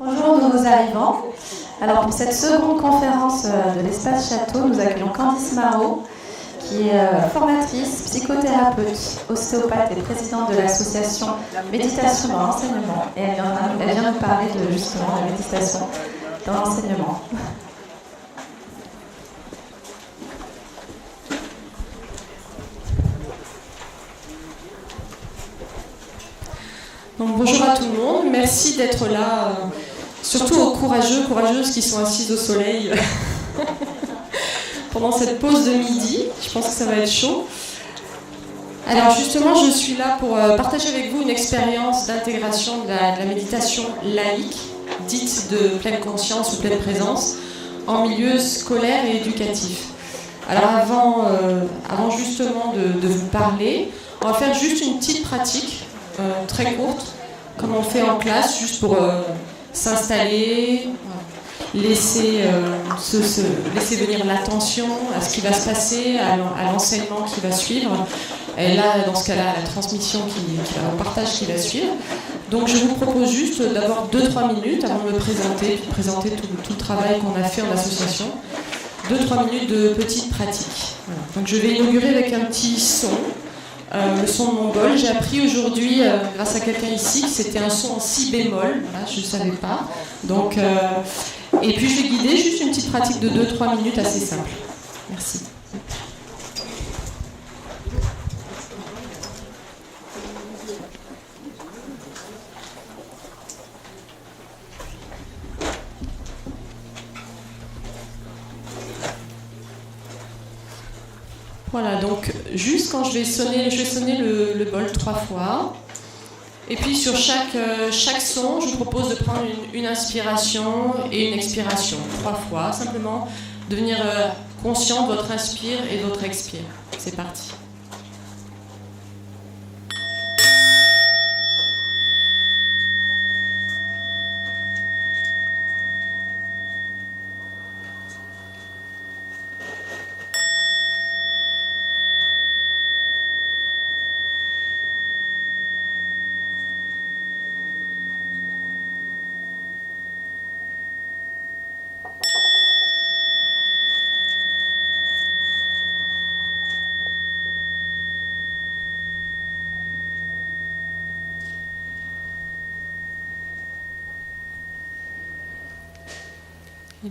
Bonjour nouveaux arrivants. Alors pour cette seconde conférence de l'Espace Château, nous accueillons Candice Marot, qui est formatrice, psychothérapeute, ostéopathe et présidente de l'association Méditation dans l'enseignement. Et elle vient nous parler justement de méditation dans l'enseignement. Donc, bonjour à tout le monde, merci d'être là, surtout aux courageux, courageuses qui sont assises au soleil pendant cette pause de midi. Je pense que ça va être chaud. Alors justement, je suis là pour partager avec vous une expérience d'intégration de la méditation laïque, dite de pleine conscience ou pleine présence, en milieu scolaire et éducatif. Alors avant justement de vous parler, on va faire juste une petite pratique très courte, comme on fait en classe, juste pour s'installer, laisser venir l'attention à ce qui va se passer, à l'enseignement qui va suivre, et là, dans ce cas-là, à la transmission, au partage qui va suivre. Donc je vous propose juste d'avoir 2-3 minutes avant de me présenter, puis de présenter tout le travail qu'on a fait en association. 2-3 minutes de petite pratique. Voilà. Donc je vais inaugurer avec un petit son. Le son de mon bol. J'ai appris aujourd'hui, grâce à quelqu'un ici, que c'était un son en si bémol. Voilà, je ne savais pas. Donc, et puis je vais guider juste une petite pratique de 2-3 minutes assez simple. Merci. Voilà, donc juste quand je vais sonner le bol 3 fois. Et puis sur chaque son, je vous propose de prendre une inspiration et une expiration 3 fois. Simplement devenir conscient de votre inspire et de votre expire. C'est parti.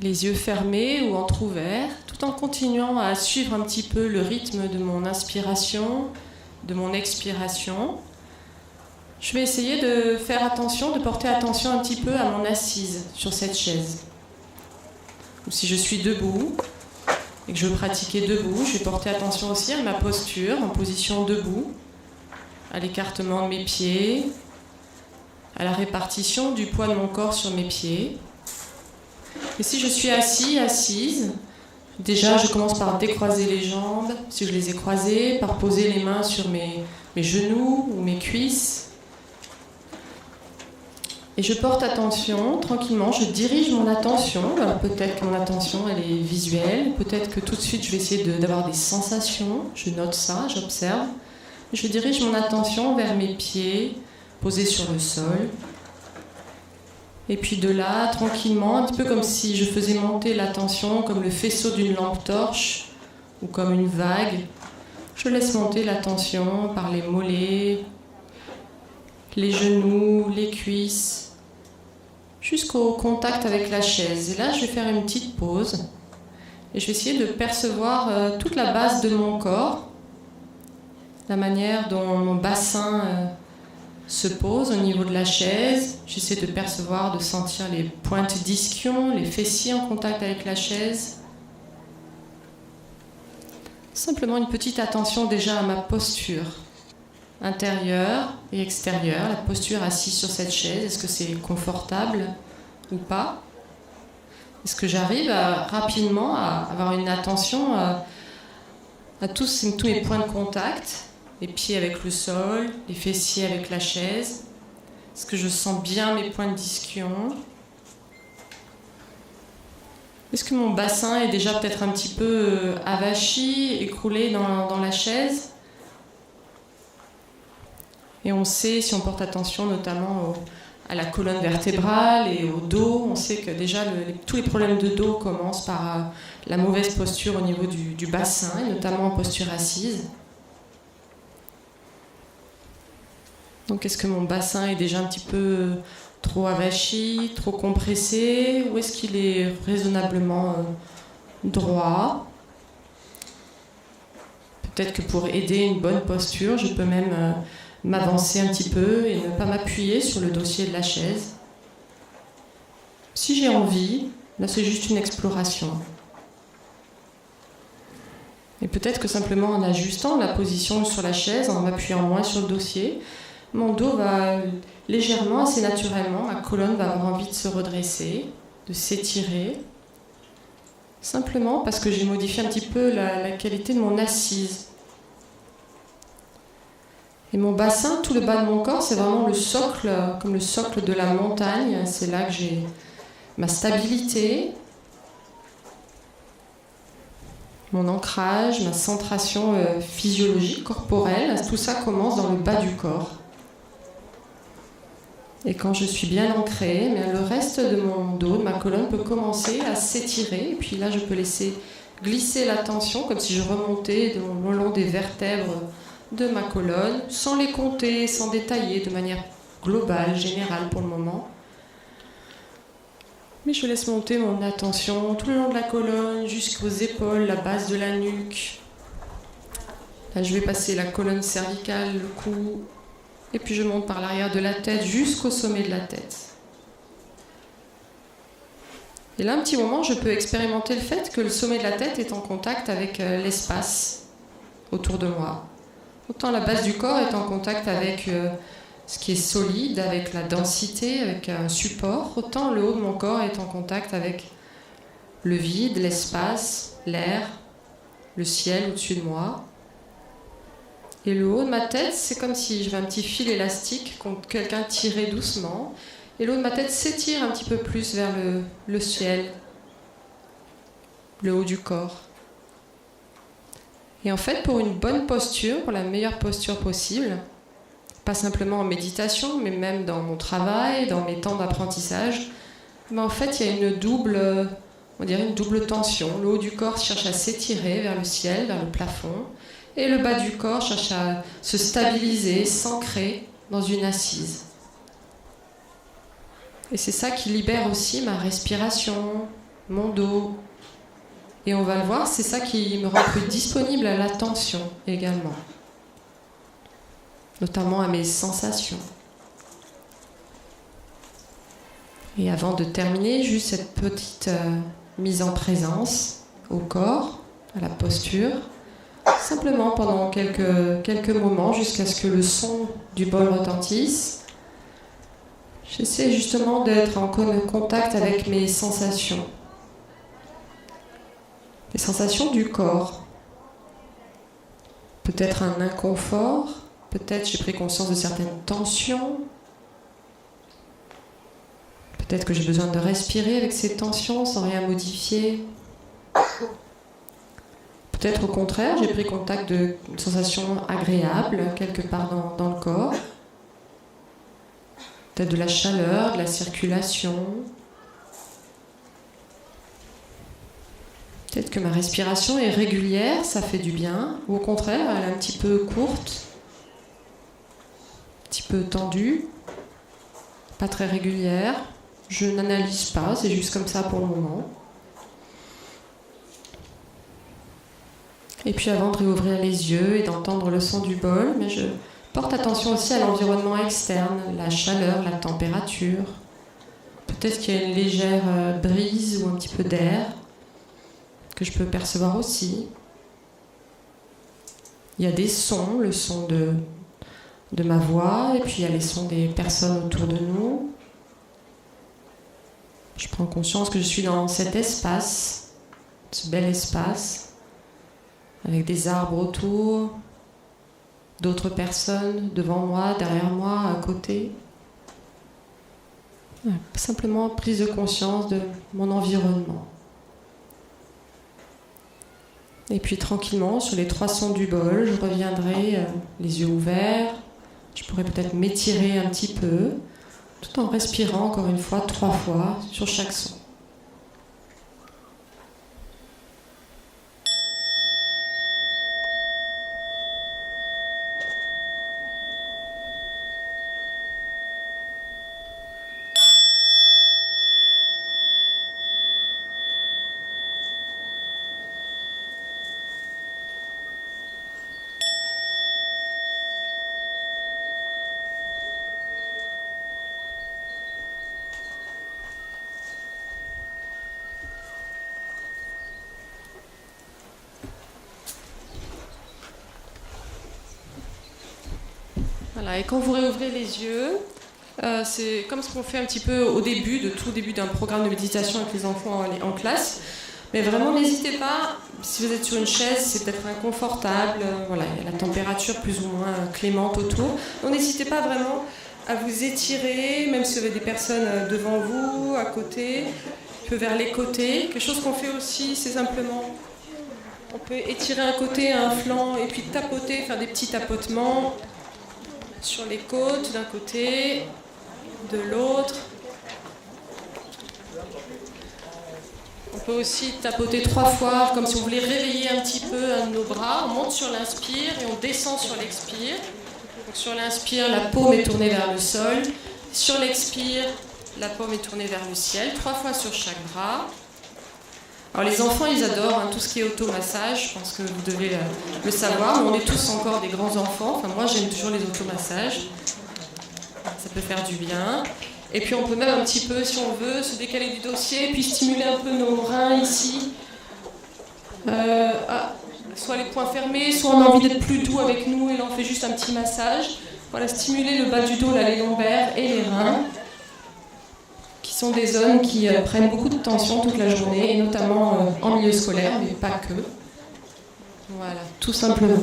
Les yeux fermés ou entrouverts, tout en continuant à suivre un petit peu le rythme de mon inspiration, de mon expiration. Je vais essayer de faire attention, de porter attention un petit peu à mon assise sur cette chaise. Ou si je suis debout et que je veux pratiquer debout, je vais porter attention aussi à ma posture, en position debout, à l'écartement de mes pieds, à la répartition du poids de mon corps sur mes pieds. Et si je suis assise, déjà je commence par décroiser les jambes, si je les ai croisées, par poser les mains sur mes genoux ou mes cuisses. Et je porte attention, tranquillement, je dirige mon attention. Alors peut-être que mon attention elle est visuelle, peut-être que tout de suite je vais essayer d'avoir des sensations. Je note ça, j'observe. Je dirige mon attention vers mes pieds, posés sur le sol. Et puis de là, tranquillement, un petit peu comme si je faisais monter l'attention, comme le faisceau d'une lampe torche, ou comme une vague. Je laisse monter l'attention par les mollets, les genoux, les cuisses, jusqu'au contact avec la chaise. Et là, je vais faire une petite pause. Et je vais essayer de percevoir toute la base de mon corps, la manière dont mon bassin se pose au niveau de la chaise. J'essaie de percevoir, de sentir les pointes d'ischion, les fessiers en contact avec la chaise. Simplement une petite attention déjà à ma posture intérieure et extérieure. La posture assise sur cette chaise, est-ce que c'est confortable ou pas? Est-ce que j'arrive rapidement à avoir une attention à tous mes points de contact? Les pieds avec le sol, les fessiers avec la chaise. Est-ce que je sens bien mes points d'ischion? Est-ce que mon bassin est déjà peut-être un petit peu avachi, écroulé dans la chaise? Et on sait, si on porte attention notamment à la colonne vertébrale et au dos. On sait que déjà tous les problèmes de dos commencent par la mauvaise posture au niveau du bassin, et notamment en posture assise. Donc est-ce que mon bassin est déjà un petit peu trop avachi, trop compressé, ou est-ce qu'il est raisonnablement droit? Peut-être que pour aider une bonne posture, je peux même m'avancer un petit peu et ne pas m'appuyer sur le dossier de la chaise. Si j'ai envie, là c'est juste une exploration. Et peut-être que simplement en ajustant la position sur la chaise, en m'appuyant moins sur le dossier, mon dos va légèrement, assez naturellement, ma colonne va avoir envie de se redresser, de s'étirer, simplement parce que j'ai modifié un petit peu la qualité de mon assise. Et mon bassin, tout le bas de mon corps, c'est vraiment le socle, comme le socle de la montagne. C'est là que j'ai ma stabilité, mon ancrage, ma centration physiologique, corporelle. Tout ça commence dans le bas du corps. Et quand je suis bien ancrée, le reste de mon dos, de ma colonne, peut commencer à s'étirer. Et puis là, je peux laisser glisser la tension, comme si je remontais le long des vertèbres de ma colonne, sans les compter, sans détailler, de manière globale, générale pour le moment. Mais je laisse monter mon attention tout le long de la colonne, jusqu'aux épaules, la base de la nuque. Là, je vais passer la colonne cervicale, le cou, et puis je monte par l'arrière de la tête jusqu'au sommet de la tête. Et là, un petit moment, je peux expérimenter le fait que le sommet de la tête est en contact avec l'espace autour de moi. Autant la base du corps est en contact avec ce qui est solide, avec la densité, avec un support, autant le haut de mon corps est en contact avec le vide, l'espace, l'air, le ciel au-dessus de moi. Et le haut de ma tête, c'est comme si j'avais un petit fil élastique que quelqu'un tirait doucement. Et le haut de ma tête s'étire un petit peu plus vers le ciel, le haut du corps. Et en fait, pour une bonne posture, pour la meilleure posture possible, pas simplement en méditation, mais même dans mon travail, dans mes temps d'apprentissage, en fait, il y a une double tension. Le haut du corps cherche à s'étirer vers le ciel, vers le plafond, et le bas du corps cherche à se stabiliser, s'ancrer dans une assise. Et c'est ça qui libère aussi ma respiration, mon dos. Et on va le voir, c'est ça qui me rend plus disponible à l'attention également. Notamment à mes sensations. Et avant de terminer, juste cette petite mise en présence au corps, à la posture, simplement pendant quelques moments jusqu'à ce que le son du bol retentisse. J'essaie justement d'être en contact avec mes sensations. Les sensations du corps. Peut-être un inconfort, peut-être j'ai pris conscience de certaines tensions. Peut-être que j'ai besoin de respirer avec ces tensions sans rien modifier. Peut-être au contraire, j'ai pris contact d'une sensation agréable quelque part dans le corps. Peut-être de la chaleur, de la circulation. Peut-être que ma respiration est régulière, ça fait du bien. Ou au contraire, elle est un petit peu courte, un petit peu tendue, pas très régulière. Je n'analyse pas, c'est juste comme ça pour le moment. Et puis avant de réouvrir les yeux et d'entendre le son du bol, mais je porte attention aussi à l'environnement externe, la chaleur, la température. Peut-être qu'il y a une légère brise ou un petit peu d'air que je peux percevoir aussi. Il y a des sons, le son de ma voix, et puis il y a les sons des personnes autour de nous. Je prends conscience que je suis dans cet espace, ce bel espace, avec des arbres autour, d'autres personnes devant moi, derrière moi, à côté. Simplement prise de conscience de mon environnement. Et puis tranquillement, sur les 3 sons du bol, je reviendrai les yeux ouverts. Je pourrais peut-être m'étirer un petit peu, tout en respirant encore une fois 3 fois sur chaque son. Voilà, et quand vous réouvrez les yeux, c'est comme ce qu'on fait un petit peu au début, tout début d'un programme de méditation avec les enfants en classe. Mais vraiment, n'hésitez pas, si vous êtes sur une chaise, c'est peut-être inconfortable, voilà, il y a la température plus ou moins clémente autour. Donc n'hésitez pas vraiment à vous étirer, même si vous avez des personnes devant vous, à côté, un peu vers les côtés. Quelque chose qu'on fait aussi, c'est simplement, on peut étirer un côté, un flanc, et puis tapoter, faire des petits tapotements sur les côtes d'un côté, de l'autre. On peut aussi tapoter 3 fois, comme si on voulait réveiller un petit peu un de nos bras. On monte sur l'inspire et on descend sur l'expire. Donc sur l'inspire, la paume est tournée vers le sol. Sur l'expire, la paume est tournée vers le ciel. 3 fois sur chaque bras. Alors les enfants, ils adorent tout ce qui est automassage, je pense que vous devez le savoir. On est tous encore des grands enfants, enfin moi j'aime toujours les automassages, ça peut faire du bien. Et puis on peut même un petit peu, si on veut, se décaler du dossier, puis stimuler un peu nos reins ici. Soit les poings fermés, soit on a envie d'être plus doux avec nous et là on fait juste un petit massage. Voilà, stimuler le bas du dos, là, les lombaires et les reins, qui sont des zones qui prennent beaucoup de tension toute la journée, et notamment en milieu scolaire, mais pas que. Voilà, tout simplement.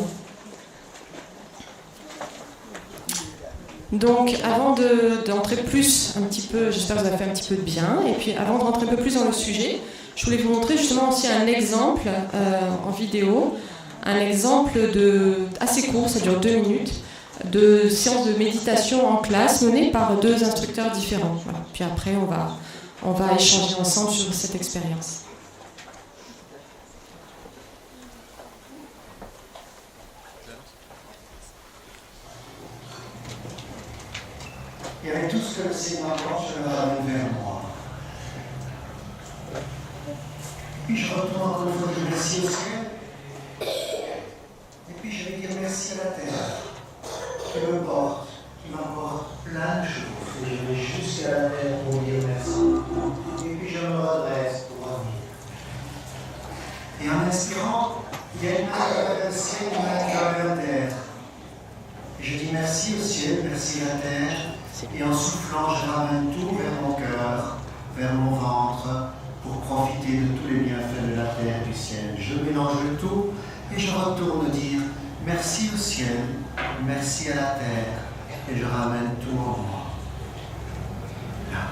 Donc, avant d'entrer plus un petit peu, j'espère que ça va faire un petit peu de bien, et puis avant de rentrer un peu plus dans le sujet, je voulais vous montrer justement aussi un exemple en vidéo, un exemple assez court, ça dure 2 minutes, de séance de méditation en classe menée par 2 instructeurs différents. Voilà. Puis après, on va échanger ensemble sur cette expérience. Et avec tout ce que le Seigneur apporte, je le ramène vers moi. Puis je retourne encore une fois, je remercie au ciel. Et puis je vais dire merci à la terre, qui me porte, qui m'apporte plein de choses. Et je vais jusqu'à la terre pour dire merci. Et puis je me redresse pour revenir. Et en inspirant, il y a une main vers le ciel, une main vers la terre. Et je dis merci au ciel, merci à la terre. Et en soufflant, je ramène tout vers mon cœur, vers mon ventre, pour profiter de tous les bienfaits de la terre et du ciel. Je mélange le tout et je retourne dire merci au ciel, merci à la terre, et je ramène tout en moi. Là.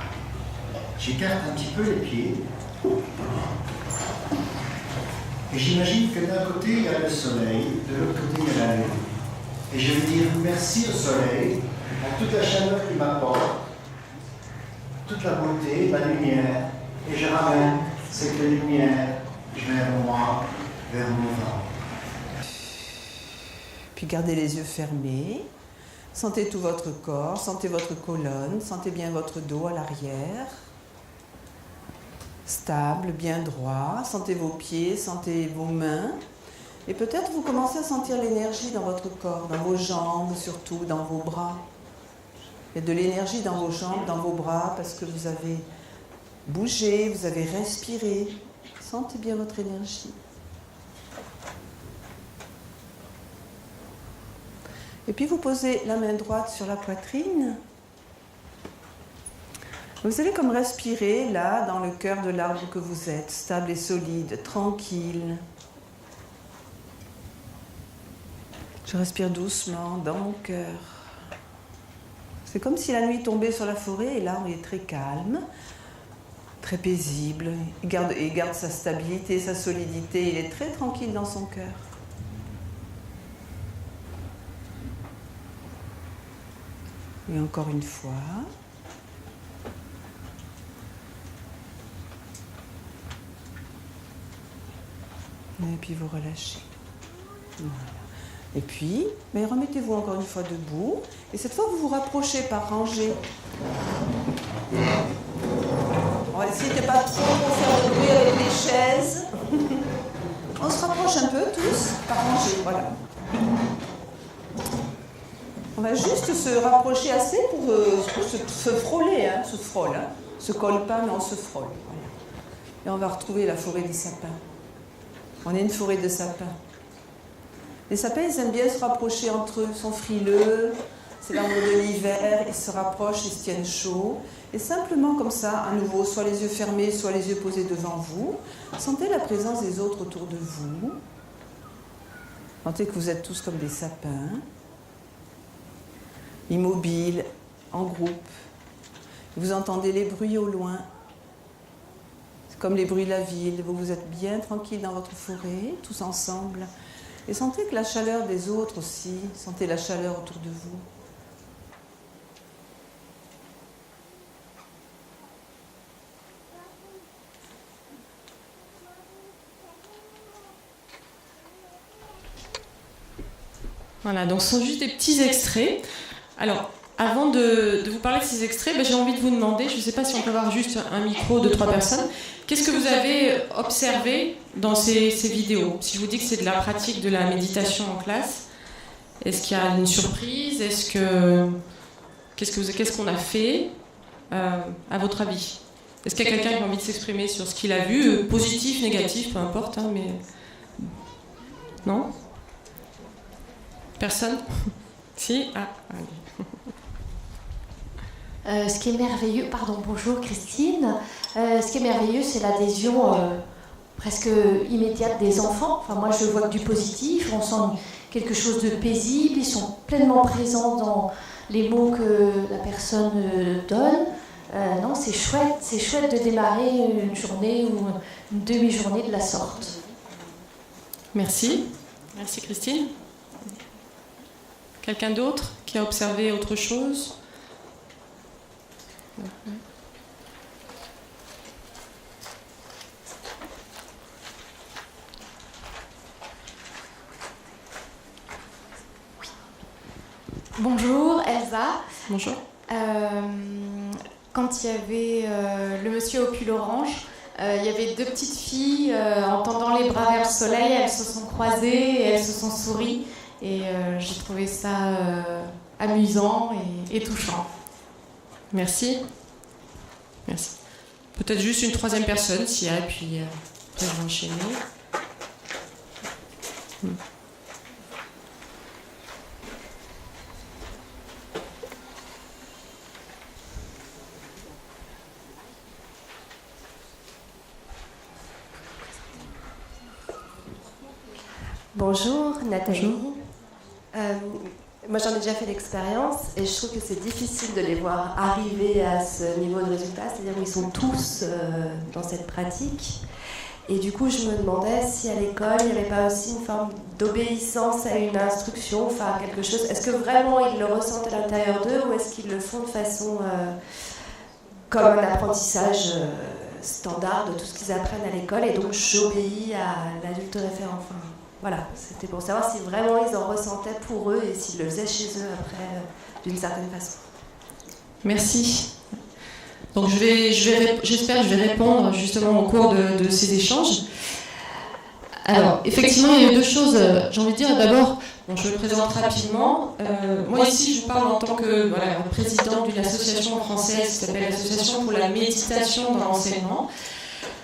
J'écarte un petit peu les pieds. Et j'imagine que d'un côté, il y a le soleil, de l'autre côté, il y a la lune. Et je vais dire merci au soleil, pour toute la chaleur qu'il m'apporte, toute la beauté, la lumière, et je ramène cette lumière vers moi, vers mon ventre. Puis gardez les yeux fermés, sentez tout votre corps, sentez votre colonne, sentez bien votre dos à l'arrière, stable, bien droit, sentez vos pieds, sentez vos mains. Et peut-être vous commencez à sentir l'énergie dans votre corps, dans vos jambes surtout, dans vos bras. Il y a de l'énergie dans vos jambes, dans vos bras, parce que vous avez bougé, vous avez respiré. Sentez bien votre énergie. Et puis vous posez la main droite sur la poitrine. Vous allez comme respirer là, dans le cœur de l'arbre que vous êtes, stable et solide, tranquille. Je respire doucement dans mon cœur. C'est comme si la nuit tombait sur la forêt et l'arbre est très calme, très paisible. Il garde sa stabilité, sa solidité. Il est très tranquille dans son cœur. Et encore une fois. Et puis vous relâchez. Voilà. Et puis, mais remettez-vous encore une fois debout. Et cette fois, vous vous rapprochez par rangée. On va essayer de ne pas trop faire de bruit avec les chaises. On se rapproche un peu tous par rangée, voilà. On va juste se rapprocher assez pour se frôler, hein, se frôle. Hein. Se colle pas, mais on se frôle. Voilà. Et on va retrouver la forêt des sapins. On est une forêt de sapins. Les sapins, ils aiment bien se rapprocher entre eux, ils sont frileux, c'est l'amour de l'hiver, ils se rapprochent, ils se tiennent chaud. Et simplement comme ça, à nouveau, soit les yeux fermés, soit les yeux posés devant vous, sentez la présence des autres autour de vous. Sentez que vous êtes tous comme des sapins, immobiles, en groupe. Vous entendez les bruits au loin, c'est comme les bruits de la ville. Vous êtes bien tranquille dans votre forêt, tous ensemble. Et sentez que la chaleur des autres aussi, sentez la chaleur autour de vous. Voilà, donc ce sont juste des petits extraits. Alors, avant de vous parler de ces extraits, j'ai envie de vous demander, je ne sais pas si on peut avoir juste un micro de 3 personnes, qu'est-ce que vous avez observé dans ces vidéos? Si je vous dis que c'est de la pratique de la méditation en classe, est-ce qu'il y a une surprise? Qu'est-ce qu'on a fait à votre avis? Est-ce qu'il y a quelqu'un qui a envie de s'exprimer sur ce qu'il a vu, positif, négatif, peu importe, hein, mais... Non? Personne? Si? Ah, allez. Ce qui est merveilleux, pardon, bonjour Christine, ce qui est merveilleux, c'est l'adhésion presque immédiate des enfants. Enfin, moi, je vois que du positif, on sent quelque chose de paisible, ils sont pleinement présents dans les mots que la personne donne. Non, c'est chouette de démarrer une journée ou une demi-journée de la sorte. Merci. Merci Christine. Quelqu'un d'autre qui a observé autre chose? Bonjour Elsa. Bonjour. Quand il y avait le monsieur au pull orange, il y avait 2 petites filles en tendant les bras vers le soleil, elles se sont croisées et elles se sont souries et j'ai trouvé ça amusant et touchant. Merci. Merci. Peut-être juste une 3e personne s'il y a, puis après je vais enchaîner. Bonjour Nathalie. Bonjour. Moi j'en ai déjà fait l'expérience et je trouve que c'est difficile de les voir arriver à ce niveau de résultat, c'est-à-dire où ils sont tous dans cette pratique. Et du coup je me demandais si à l'école il n'y avait pas aussi une forme d'obéissance à une instruction, enfin quelque chose. Est-ce que vraiment ils le ressentent à l'intérieur d'eux ou est-ce qu'ils le font de façon comme un apprentissage standard de tout ce qu'ils apprennent à l'école et donc j'obéis à l'adulte référent. Enfin, voilà, c'était pour savoir si vraiment ils en ressentaient pour eux et s'ils le faisaient chez eux après, d'une certaine façon. Merci. Donc j'espère que je vais répondre justement au cours de ces échanges. Alors, effectivement, il y a eu 2 choses, j'ai envie de dire. D'abord, je me présente rapidement. Moi ici, je vous parle en tant que présidente d'une association française qui s'appelle l'Association pour la méditation dans l'enseignement.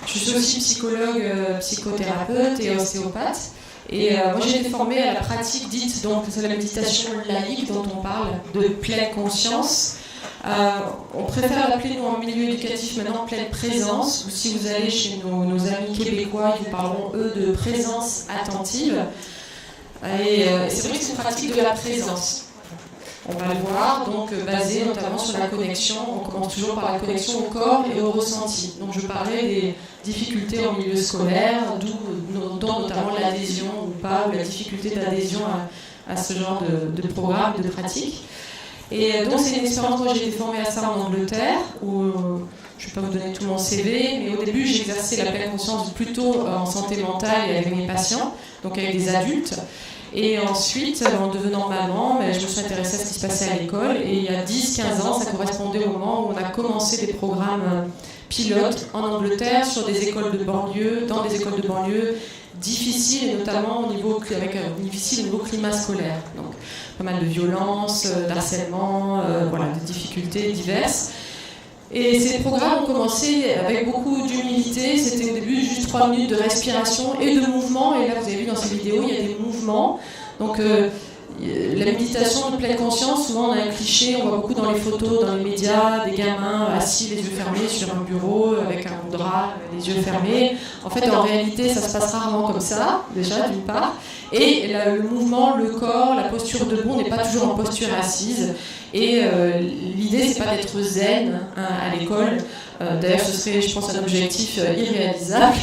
Je suis aussi psychologue, psychothérapeute et ostéopathe. Et moi j'ai été formée à la pratique dite, donc c'est la méditation laïque dont on parle, de pleine conscience. On préfère l'appeler nous en milieu éducatif maintenant pleine présence, ou si vous allez chez nos amis québécois, ils vous parleront eux de présence attentive. Et c'est vrai que c'est une pratique de la présence. On va le voir, donc basé notamment sur la connexion, on commence toujours par la connexion au corps et au ressenti. Donc je parlais des difficultés en milieu scolaire, dont notamment l'adhésion ou pas, ou la difficulté d'adhésion à ce genre de programme, de pratique. Et donc c'est une expérience, moi j'ai été formée à ça en Angleterre, où Je ne vais pas vous donner tout mon CV, mais au début, j'exerçais la pleine conscience plutôt en santé mentale et avec mes patients, donc avec des adultes. Et ensuite, en devenant maman, je me suis intéressée à ce qui se passait à l'école. Et il y a 10-15 ans, ça correspondait au moment où on a commencé des programmes pilotes en Angleterre sur des écoles de banlieue, dans des écoles de banlieue difficiles, et notamment avec un difficile niveau climat scolaire. Donc, pas mal de violences, d'harcèlement, de difficultés diverses. Et ces programmes ont commencé avec beaucoup d'humilité. C'était au début juste 3 minutes de respiration et de mouvement. Et là, vous avez vu dans ces vidéos, il y a des mouvements. Donc, la méditation de pleine conscience, souvent on a un cliché, on voit beaucoup dans les photos, dans les médias, des gamins assis, les yeux fermés sur un bureau, avec un drap, les yeux fermés. En fait, en réalité, ça se passe rarement comme ça, déjà, d'une part. Et le mouvement, le corps, la posture debout, on n'est pas toujours en posture assise. Et l'idée, c'est pas d'être zen à l'école. D'ailleurs, ce serait, je pense, un objectif irréalisable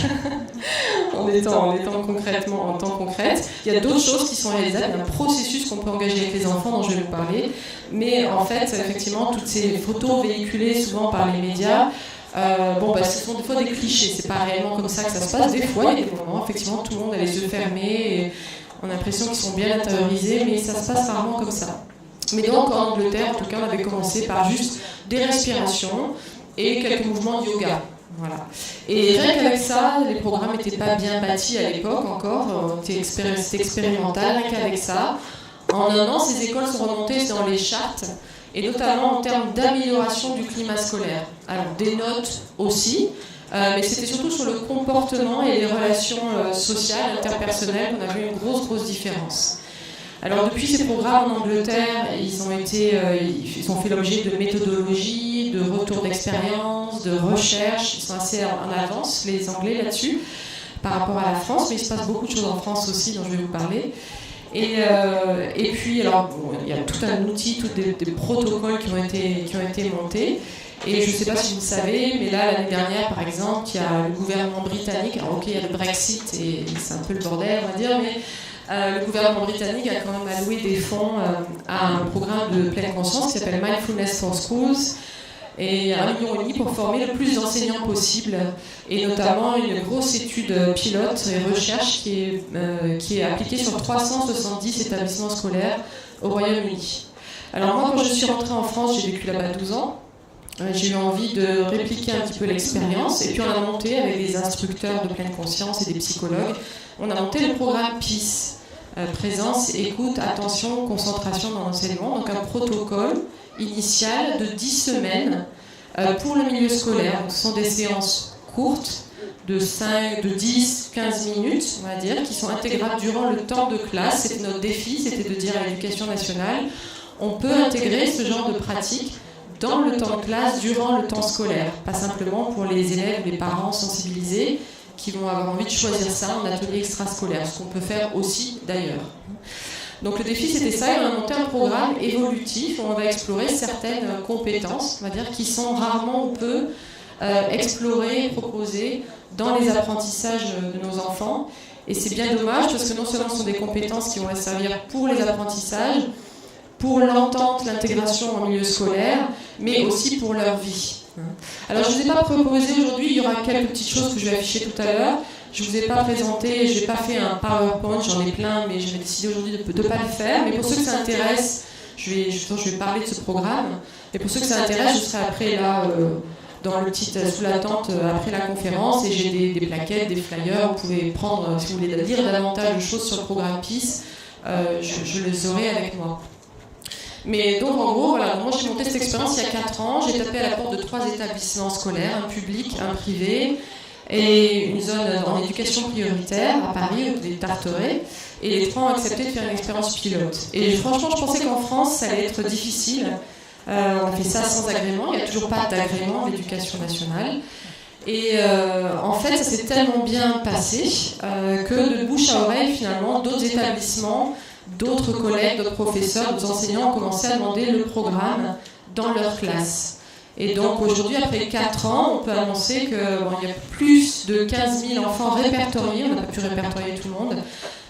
en étant concrètement en temps concrète. Il y a d'autres choses qui sont réalisables. Il y a un processus qu'on peut engager avec les enfants dont je vais vous parler. Mais en fait, effectivement, toutes ces photos véhiculées souvent par les médias, ce sont des fois des clichés. C'est pas réellement comme ça que ça se passe. Des fois, il y a des moments, effectivement, tout le monde a les yeux fermés et on a l'impression qu'ils sont bien intériorisés, mais ça se passe rarement comme ça. Mais donc, en Angleterre, en tout cas, on avait commencé par juste des respirations et quelques mouvements de yoga. Voilà. Et rien qu'avec ça, les programmes n'étaient pas bien bâtis à l'époque encore, c'était expérimental, rien qu'avec ça. En un an, ces écoles sont remontées dans les charts, et notamment en termes d'amélioration du climat scolaire. Alors, des notes aussi, mais c'était surtout sur le comportement et les relations sociales, interpersonnelles, qu'on a vu une grosse différence. Alors depuis ces programmes en Angleterre, ils ont fait l'objet de méthodologie, de retour d'expérience, de recherche. Ils sont assez en avance, les Anglais, là-dessus, par rapport à la France, mais il se passe beaucoup de choses en France aussi, dont je vais vous parler. Et puis, alors, il y a tout un outil, tous des protocoles qui ont été montés. Et je ne sais pas si vous le savez, mais là, l'année dernière, par exemple, il y a le gouvernement britannique. Alors, ok, il y a le Brexit, et c'est un peu le bordel, on va dire, mais le gouvernement britannique a quand même alloué des fonds à un programme de pleine conscience qui s'appelle Mindfulness for Schools, et 1,5 million pour former le plus d'enseignants possible, et notamment une grosse étude pilote et recherche qui est appliquée sur 370 établissements scolaires au Royaume-Uni. Alors moi, quand je suis rentrée en France, j'ai vécu là-bas 12 ans, j'ai eu envie de répliquer un petit peu l'expérience, et puis on a monté avec des instructeurs de pleine conscience et des psychologues, on a monté le programme PEACE, présence, écoute, attention, concentration dans l'enseignement, donc un protocole initial de 10 semaines pour le milieu scolaire. Donc, ce sont des séances courtes de 10-15 minutes, on va dire, qui sont intégrables durant le temps de classe. C'était notre défi, c'était de dire à l'Éducation nationale, on peut intégrer ce genre de pratique dans le temps de classe, durant le temps scolaire, pas simplement pour les élèves, les parents sensibilisés, qui vont avoir envie de choisir ça en atelier extrascolaire, ce qu'on peut faire aussi d'ailleurs. Donc le défi c'était ça, et on a monté un programme évolutif où on va explorer certaines compétences, on va dire, qui sont rarement ou peu explorées, proposées dans les apprentissages de nos enfants. Et c'est bien dommage parce que non seulement ce sont des compétences qui vont les servir pour les apprentissages, pour l'entente, l'intégration en milieu scolaire, mais aussi pour leur vie. Alors je ne vous ai pas proposé aujourd'hui, il y aura quelques petites choses que je vais afficher tout à l'heure. Je ne vous ai pas présenté, je n'ai pas fait un PowerPoint, j'en ai plein, mais j'avais décidé aujourd'hui de ne pas le faire. Mais pour ceux que ça intéresse, je vais parler de ce programme. Et pour ceux que ça intéresse, je serai après là, dans le petit sous la tente, après la conférence, et j'ai des plaquettes, des flyers. Vous pouvez prendre, si vous voulez lire davantage de choses sur le programme PEACE, je les aurai avec moi. Mais donc en gros, voilà, moi j'ai monté cette expérience il y a 4 ans, j'ai tapé à la porte de 3 établissements scolaires, un public, un privé, et une zone en éducation prioritaire à Paris, des Tarterets, et les 3 ont accepté de faire une expérience pilote. Et franchement, je pensais qu'en France, ça allait être difficile. On a fait ça sans agrément, il n'y a toujours pas d'agrément de l'éducation nationale. Et en fait, ça s'est tellement bien passé que de bouche à oreille, finalement, d'autres établissements, d'autres collègues, d'autres professeurs, d'autres enseignants ont commencé à demander le programme dans leur classe. Et donc aujourd'hui, après 4 ans, on peut annoncer qu'il y a plus de 15 000 enfants répertoriés, on n'a pas pu répertorier tout le monde,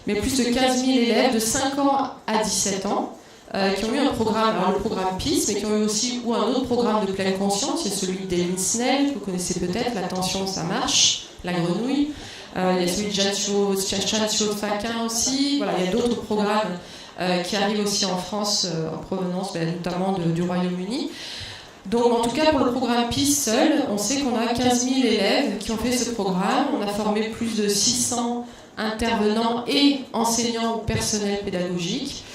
mais plus de 15 000 élèves de 5 ans à 17 ans qui ont eu un programme, alors le programme PEACE, mais qui ont eu aussi un autre programme de pleine conscience. Il y a celui d'Elin Snell, que vous connaissez peut-être, l'attention, ça marche, la grenouille. Il y a celui de Chancho Faquin aussi. Voilà, il y a d'autres programmes qui arrivent aussi en France, en provenance notamment du Royaume-Uni. Donc en tout cas pour le programme PEACE seul, on sait qu'on a 15 000 élèves qui ont fait ce programme. On a formé plus de 600 intervenants et enseignants ou personnel pédagogique.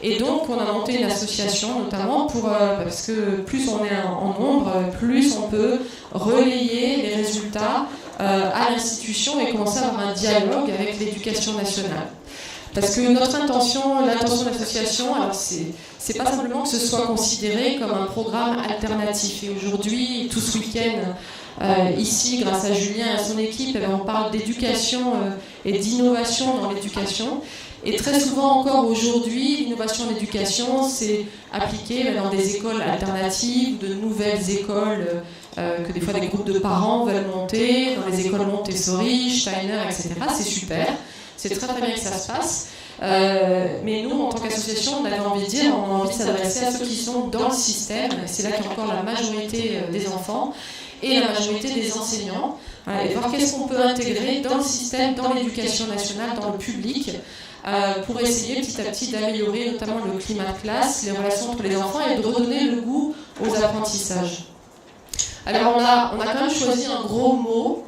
Et donc on a monté une association notamment parce que plus on est en nombre, plus on peut relayer les résultats à l'institution et commencer à avoir un dialogue avec l'éducation nationale. Parce que l'intention de l'association, alors c'est pas simplement que ce soit considéré comme un programme alternatif. Et aujourd'hui, tout ce week-end, ici, grâce à Julien et à son équipe, on parle d'éducation et d'innovation dans l'éducation. Et très souvent encore aujourd'hui, l'innovation en éducation, c'est appliqué dans des écoles alternatives, de nouvelles écoles que des fois des groupes de parents veulent monter, dans les écoles Montessori, Steiner, etc. C'est super. C'est très très bien que ça se passe. Mais nous, en tant qu'association, on avait envie de dire, on a envie de s'adresser à ceux qui sont dans le système. C'est là qu'il y a encore la majorité des enfants et la majorité des enseignants. Et voir qu'est-ce qu'on peut intégrer dans le système, dans l'éducation nationale, dans le public, pour essayer petit à petit d'améliorer notamment le climat de classe, les relations entre les enfants et de redonner le goût aux apprentissages. Alors on a quand même choisi un gros mot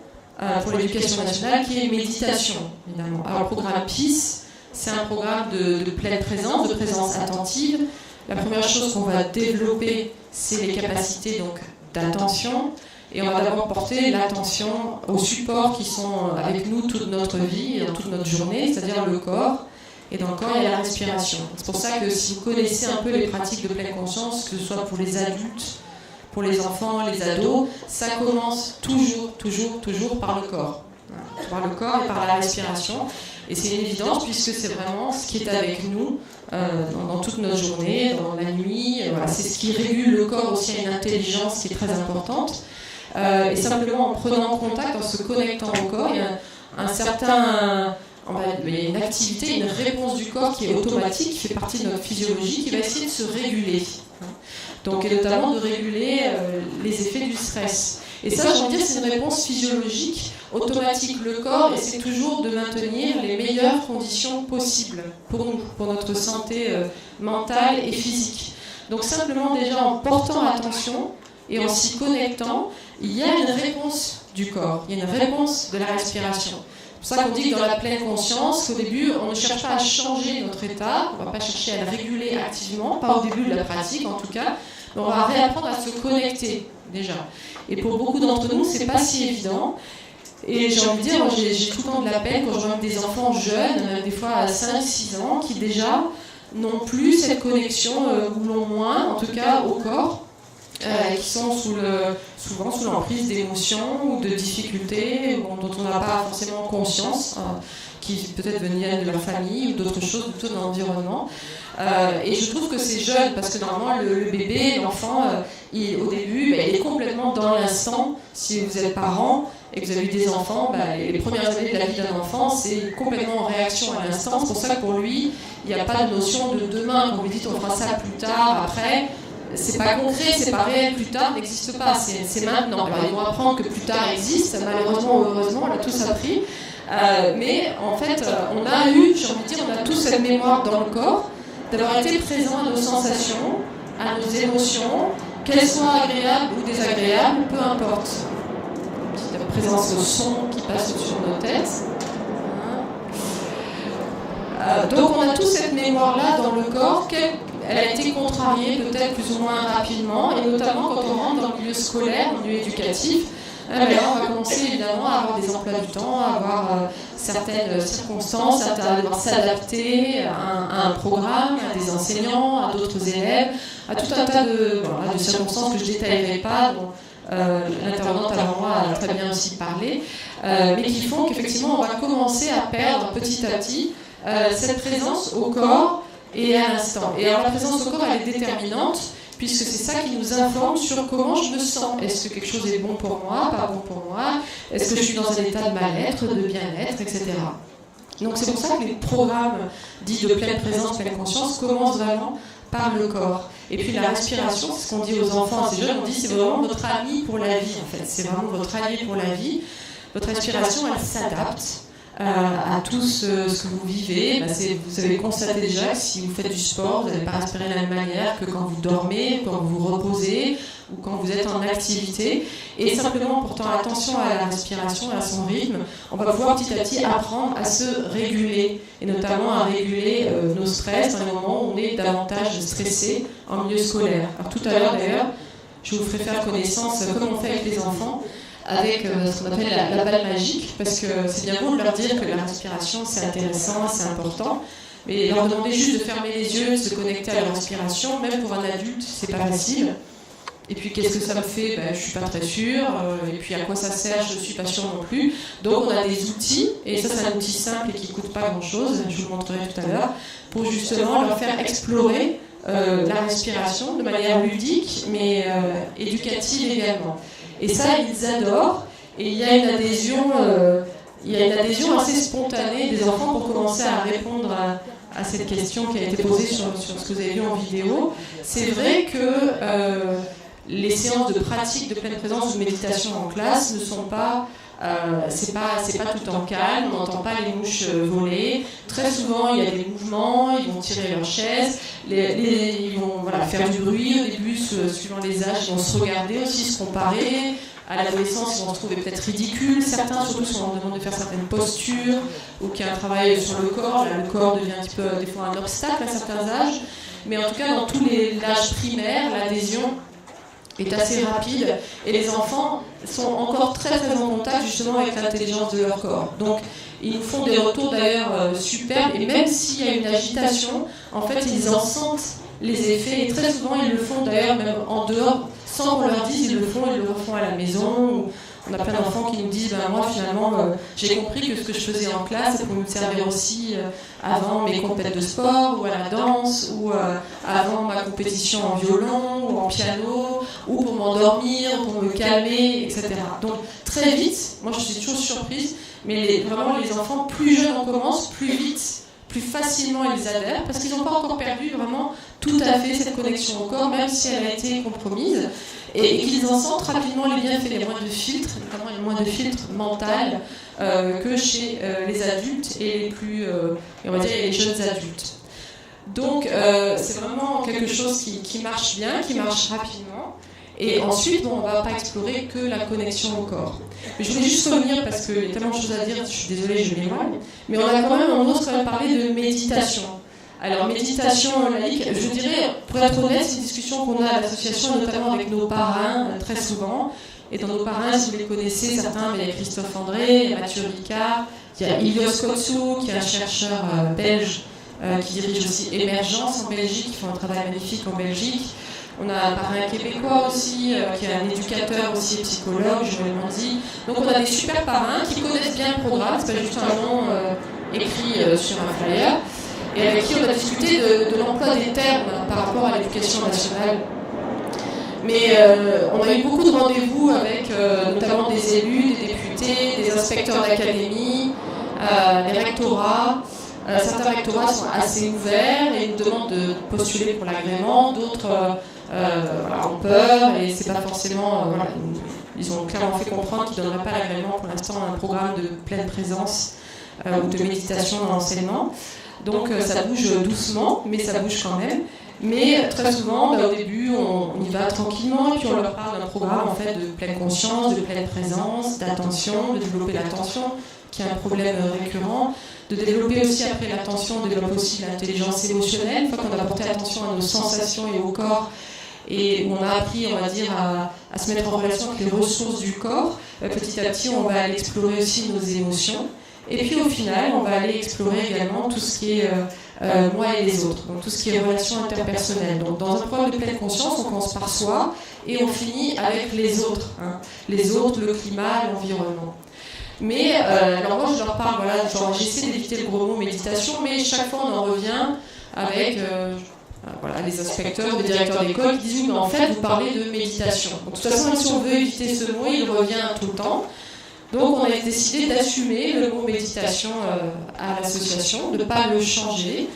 pour l'éducation nationale qui est méditation, évidemment. Alors le programme PEACE, c'est un programme de pleine présence, de présence attentive. La première chose qu'on va développer, c'est les capacités donc d'attention. Et on va d'abord porter l'attention aux supports qui sont avec nous toute notre vie, et toute notre journée, c'est-à-dire le corps. Et dans le corps, il y a la respiration. C'est pour ça que si vous connaissez un peu les pratiques de pleine conscience, que ce soit pour les adultes, pour les enfants, les ados, ça commence toujours par le corps. Par le corps et par la respiration. Et c'est une évidence puisque c'est vraiment ce qui est avec nous dans toute notre journée, dans la nuit. Voilà, c'est ce qui régule le corps aussi à une intelligence qui est très importante. Et simplement en prenant contact, en se connectant au corps, il y a il y a une activité, une réponse du corps qui est automatique, qui fait partie de notre physiologie, qui va essayer de se réguler. Donc, et notamment de réguler les effets du stress. Et ça, j'ai envie de dire, c'est une réponse physiologique, automatique. Le corps essaie toujours de maintenir les meilleures conditions possibles pour nous, pour notre santé mentale et physique. Donc simplement déjà en portant attention et en s'y connectant, il y a une réponse du corps, il y a une réponse de la respiration. C'est pour ça qu'on dit que dans la pleine conscience, qu'au début, on ne cherche pas à changer notre état, on ne va pas chercher à le réguler activement, pas au début de la pratique en tout cas, mais on va réapprendre à se connecter déjà. Et pour beaucoup d'entre nous, c'est pas si évident. Et j'ai envie de dire, j'ai tout le temps de la peine quand je vois des enfants jeunes, des fois à 5-6 ans, qui déjà n'ont plus cette connexion, ou l'ont moins, en tout cas au corps, qui sont souvent sous l'emprise d'émotions ou de difficultés dont on n'a pas forcément conscience, qui peut-être venaient de leur famille ou d'autres choses, plutôt de l'environnement. Et je trouve que c'est jeune, parce que normalement le bébé, l'enfant, au début, il est complètement dans l'instant. Si vous êtes parent et que vous avez eu des enfants, les premières années de la vie d'un enfant, c'est complètement en réaction à l'instant. C'est pour ça que pour lui, il n'y a pas de notion de demain. Quand vous dites on fera ça plus tard, après, c'est pas concret, c'est pas réel, plus tard n'existe pas, c'est maintenant. Alors ils vont apprendre que plus tard existe, malheureusement ou heureusement, on l'a tous appris. Mais en fait, on a tous cette mémoire dans le corps, d'avoir été présent à nos sensations, à nos émotions, qu'elles soient agréables ou désagréables, peu importe. Une petite présence au son qui passe au-dessus de nos têtes. Donc on a tous cette mémoire-là dans le corps, elle a été contrariée peut-être plus ou moins rapidement, et notamment quand on rentre dans le milieu scolaire, dans le milieu éducatif, on va commencer évidemment à avoir des emplois du temps, à avoir certaines circonstances, à devoir s'adapter à un programme, à des enseignants, à d'autres élèves, à tout un tas de circonstances que je ne détaillerai pas, dont l'intervenante avant moi a très bien aussi parlé, mais qui font qu'effectivement on va commencer à perdre petit à petit cette présence au corps et à l'instant. Et alors la présence au corps, elle est déterminante, puisque c'est ça qui nous informe sur comment je me sens. Est-ce que quelque chose est bon pour moi, pas bon pour moi? Est-ce que je suis dans un état de mal-être, de bien-être, etc. Donc c'est pour ça que les programmes dits de pleine présence, pleine conscience commencent vraiment par le corps. Et puis la respiration, c'est ce qu'on dit aux enfants, à ces jeunes, on dit c'est vraiment votre ami pour la vie en fait, c'est vraiment votre allié pour la vie. Votre respiration, elle s'adapte à tout ce que vous vivez. Vous avez constaté déjà que si vous faites du sport, vous n'allez pas respirer de la même manière que quand vous dormez, quand vous vous reposez ou quand vous êtes en activité. Et simplement en portant attention à la respiration et à son rythme, on va pouvoir petit à petit apprendre à se réguler, et notamment à réguler nos stress dans les moments où on est davantage stressé en milieu scolaire. Alors tout à l'heure d'ailleurs, je vous ferai faire connaissance, comme on fait avec les enfants, avec ce qu'on appelle la balle magique, parce que c'est bien beau de leur dire que la respiration c'est intéressant, c'est important, mais leur demander juste de fermer les yeux, de se connecter à la respiration, même pour un adulte, c'est pas facile. Et puis qu'est-ce que ça me fait ? Je suis pas très sûre, et puis à quoi ça sert ? Je suis pas sûre non plus. Donc on a des outils, et ça c'est un outil simple et qui coûte pas grand-chose, je vous le montrerai tout à l'heure, pour justement leur faire explorer la respiration de manière ludique, mais éducative également. Et ça, ils adorent. Et il y a une adhésion assez spontanée des enfants pour commencer à répondre à cette question qui a été posée sur ce que vous avez vu en vidéo. C'est vrai que les séances de pratique de pleine présence ou de méditation en classe ne sont pas... c'est pas tout en calme, on n'entend pas les mouches voler. Très souvent, il y a des mouvements, ils vont tirer leur chaise, ils vont faire du bruit au début, suivant les âges, ils vont se regarder aussi, se comparer. À l'adolescence, ils vont se trouver peut-être ridicules. Certains, surtout si on leur demande de faire certaines postures ou qu'il y a un travail sur le corps, là, le corps devient un petit peu des fois un obstacle à certains âges. Mais en tout cas, dans tous les âges primaires, l'adhésion est assez rapide et les enfants sont encore très très en contact justement avec l'intelligence de leur corps. Donc ils nous font des retours d'ailleurs superbes, et même s'il y a une agitation, en fait ils en sentent les effets, et très souvent ils le font d'ailleurs même en dehors, sans qu'on leur dise, ils le refont à la maison. On a plein d'enfants qui nous disent moi finalement j'ai compris que ce que je faisais en classe ça pouvait me servir aussi avant mes compétitions de sport ou à la danse ou avant ma compétition en violon ou en piano ou pour m'endormir, pour me calmer, etc. Donc très vite, moi je suis toujours surprise, mais vraiment les enfants plus jeunes on commence, plus vite, plus facilement ils adhèrent parce qu'ils n'ont pas encore perdu vraiment tout à fait cette connexion au corps, même si elle a été compromise. Et qu'ils en sentent rapidement les bienfaits. Il y a moins de filtres, notamment il y a moins de filtres mental que chez les adultes et les plus, on va dire, les jeunes adultes. Donc c'est vraiment quelque chose qui marche bien, qui marche rapidement. Et ensuite, on ne va pas explorer que la connexion au corps. Mais je voulais juste revenir parce qu'il y a tellement de choses à dire, je suis désolée, je m'éloigne. Mais on ose quand même parler de méditation. Alors, méditation laïque, je dirais, pour être honnête, c'est une discussion qu'on a à l'association, notamment avec nos parrains, très souvent. Et dans nos parrains, si vous les connaissez, certains, il y a Christophe André, il y a Mathieu Ricard, il y a Ilios Kotsou, qui est un chercheur belge, qui dirige aussi Émergence en Belgique, qui font un travail magnifique en Belgique. On a un parrain québécois aussi, qui est un éducateur aussi, psychologue, Joël Manzi. Donc on a des super parrains qui connaissent bien le programme, c'est pas juste un nom écrit sur un flyer. Et avec qui on a discuté de l'emploi des termes par rapport à l'éducation nationale. Mais on a eu beaucoup de rendez-vous avec notamment des élus, des députés, des inspecteurs d'académie, les rectorats. Certains rectorats sont assez ouverts et nous demandent de postuler pour l'agrément, d'autres ont peur et c'est pas forcément... ils ont clairement fait comprendre qu'ils ne donneraient pas l'agrément pour l'instant à un programme de pleine présence ou de méditation dans l'enseignement. Donc ça bouge doucement, mais ça bouge quand même. Mais très souvent, au début, on y va tranquillement et puis on leur parle d'un programme en fait, de pleine conscience, de pleine présence, d'attention, de développer l'attention, qui est un problème récurrent, de développer aussi après l'attention, on développe aussi l'intelligence émotionnelle, une fois qu'on a porté attention à nos sensations et au corps, et où on a appris, on va dire, à se mettre en relation avec les ressources du corps, petit à petit, on va aller explorer aussi nos émotions. Et puis au final, on va aller explorer également tout ce qui est moi et les autres, donc tout ce qui est relations interpersonnelles. Donc dans un programme de pleine conscience, on commence par soi et on finit avec les autres. Les autres, le climat, l'environnement. Mais alors moi je leur parle, j'essaie d'éviter le gros mot méditation, mais chaque fois on en revient avec les inspecteurs, les directeurs d'école qui disent mais en fait vous parlez de méditation. Donc, de toute façon, si on veut éviter ce mot, il revient tout le temps. Donc on a décidé d'assumer le mot méditation à l'association, de ne pas le changer.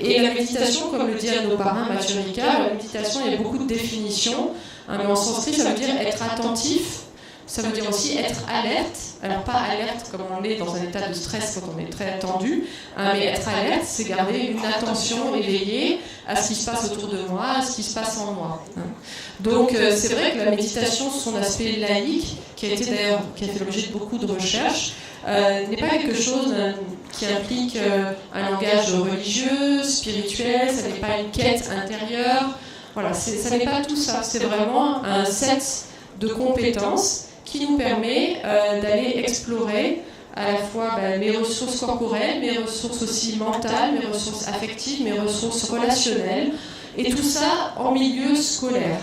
Et la méditation, comme le dit un de nos parrains, Mathieu Ricard, la méditation, il y a beaucoup de définitions, mais en sanskrit, ça veut dire être attentif, ça veut dire aussi être alerte. Alors pas alerte comme on est dans un état de stress quand on est très tendu, mais être alerte, c'est garder une attention éveillée à ce qui se passe autour de moi, à ce qui se passe en moi. Donc c'est vrai que la méditation, son aspect laïque, qui a fait l'objet de beaucoup de recherches, n'est pas quelque chose qui implique un langage religieux, spirituel, ça n'est pas une quête intérieure. Voilà, ça n'est pas tout ça, c'est vraiment un set de compétences qui nous permet d'aller explorer à la fois mes ressources corporelles, mes ressources aussi mentales, mes ressources affectives, mes ressources relationnelles, et tout ça en milieu scolaire.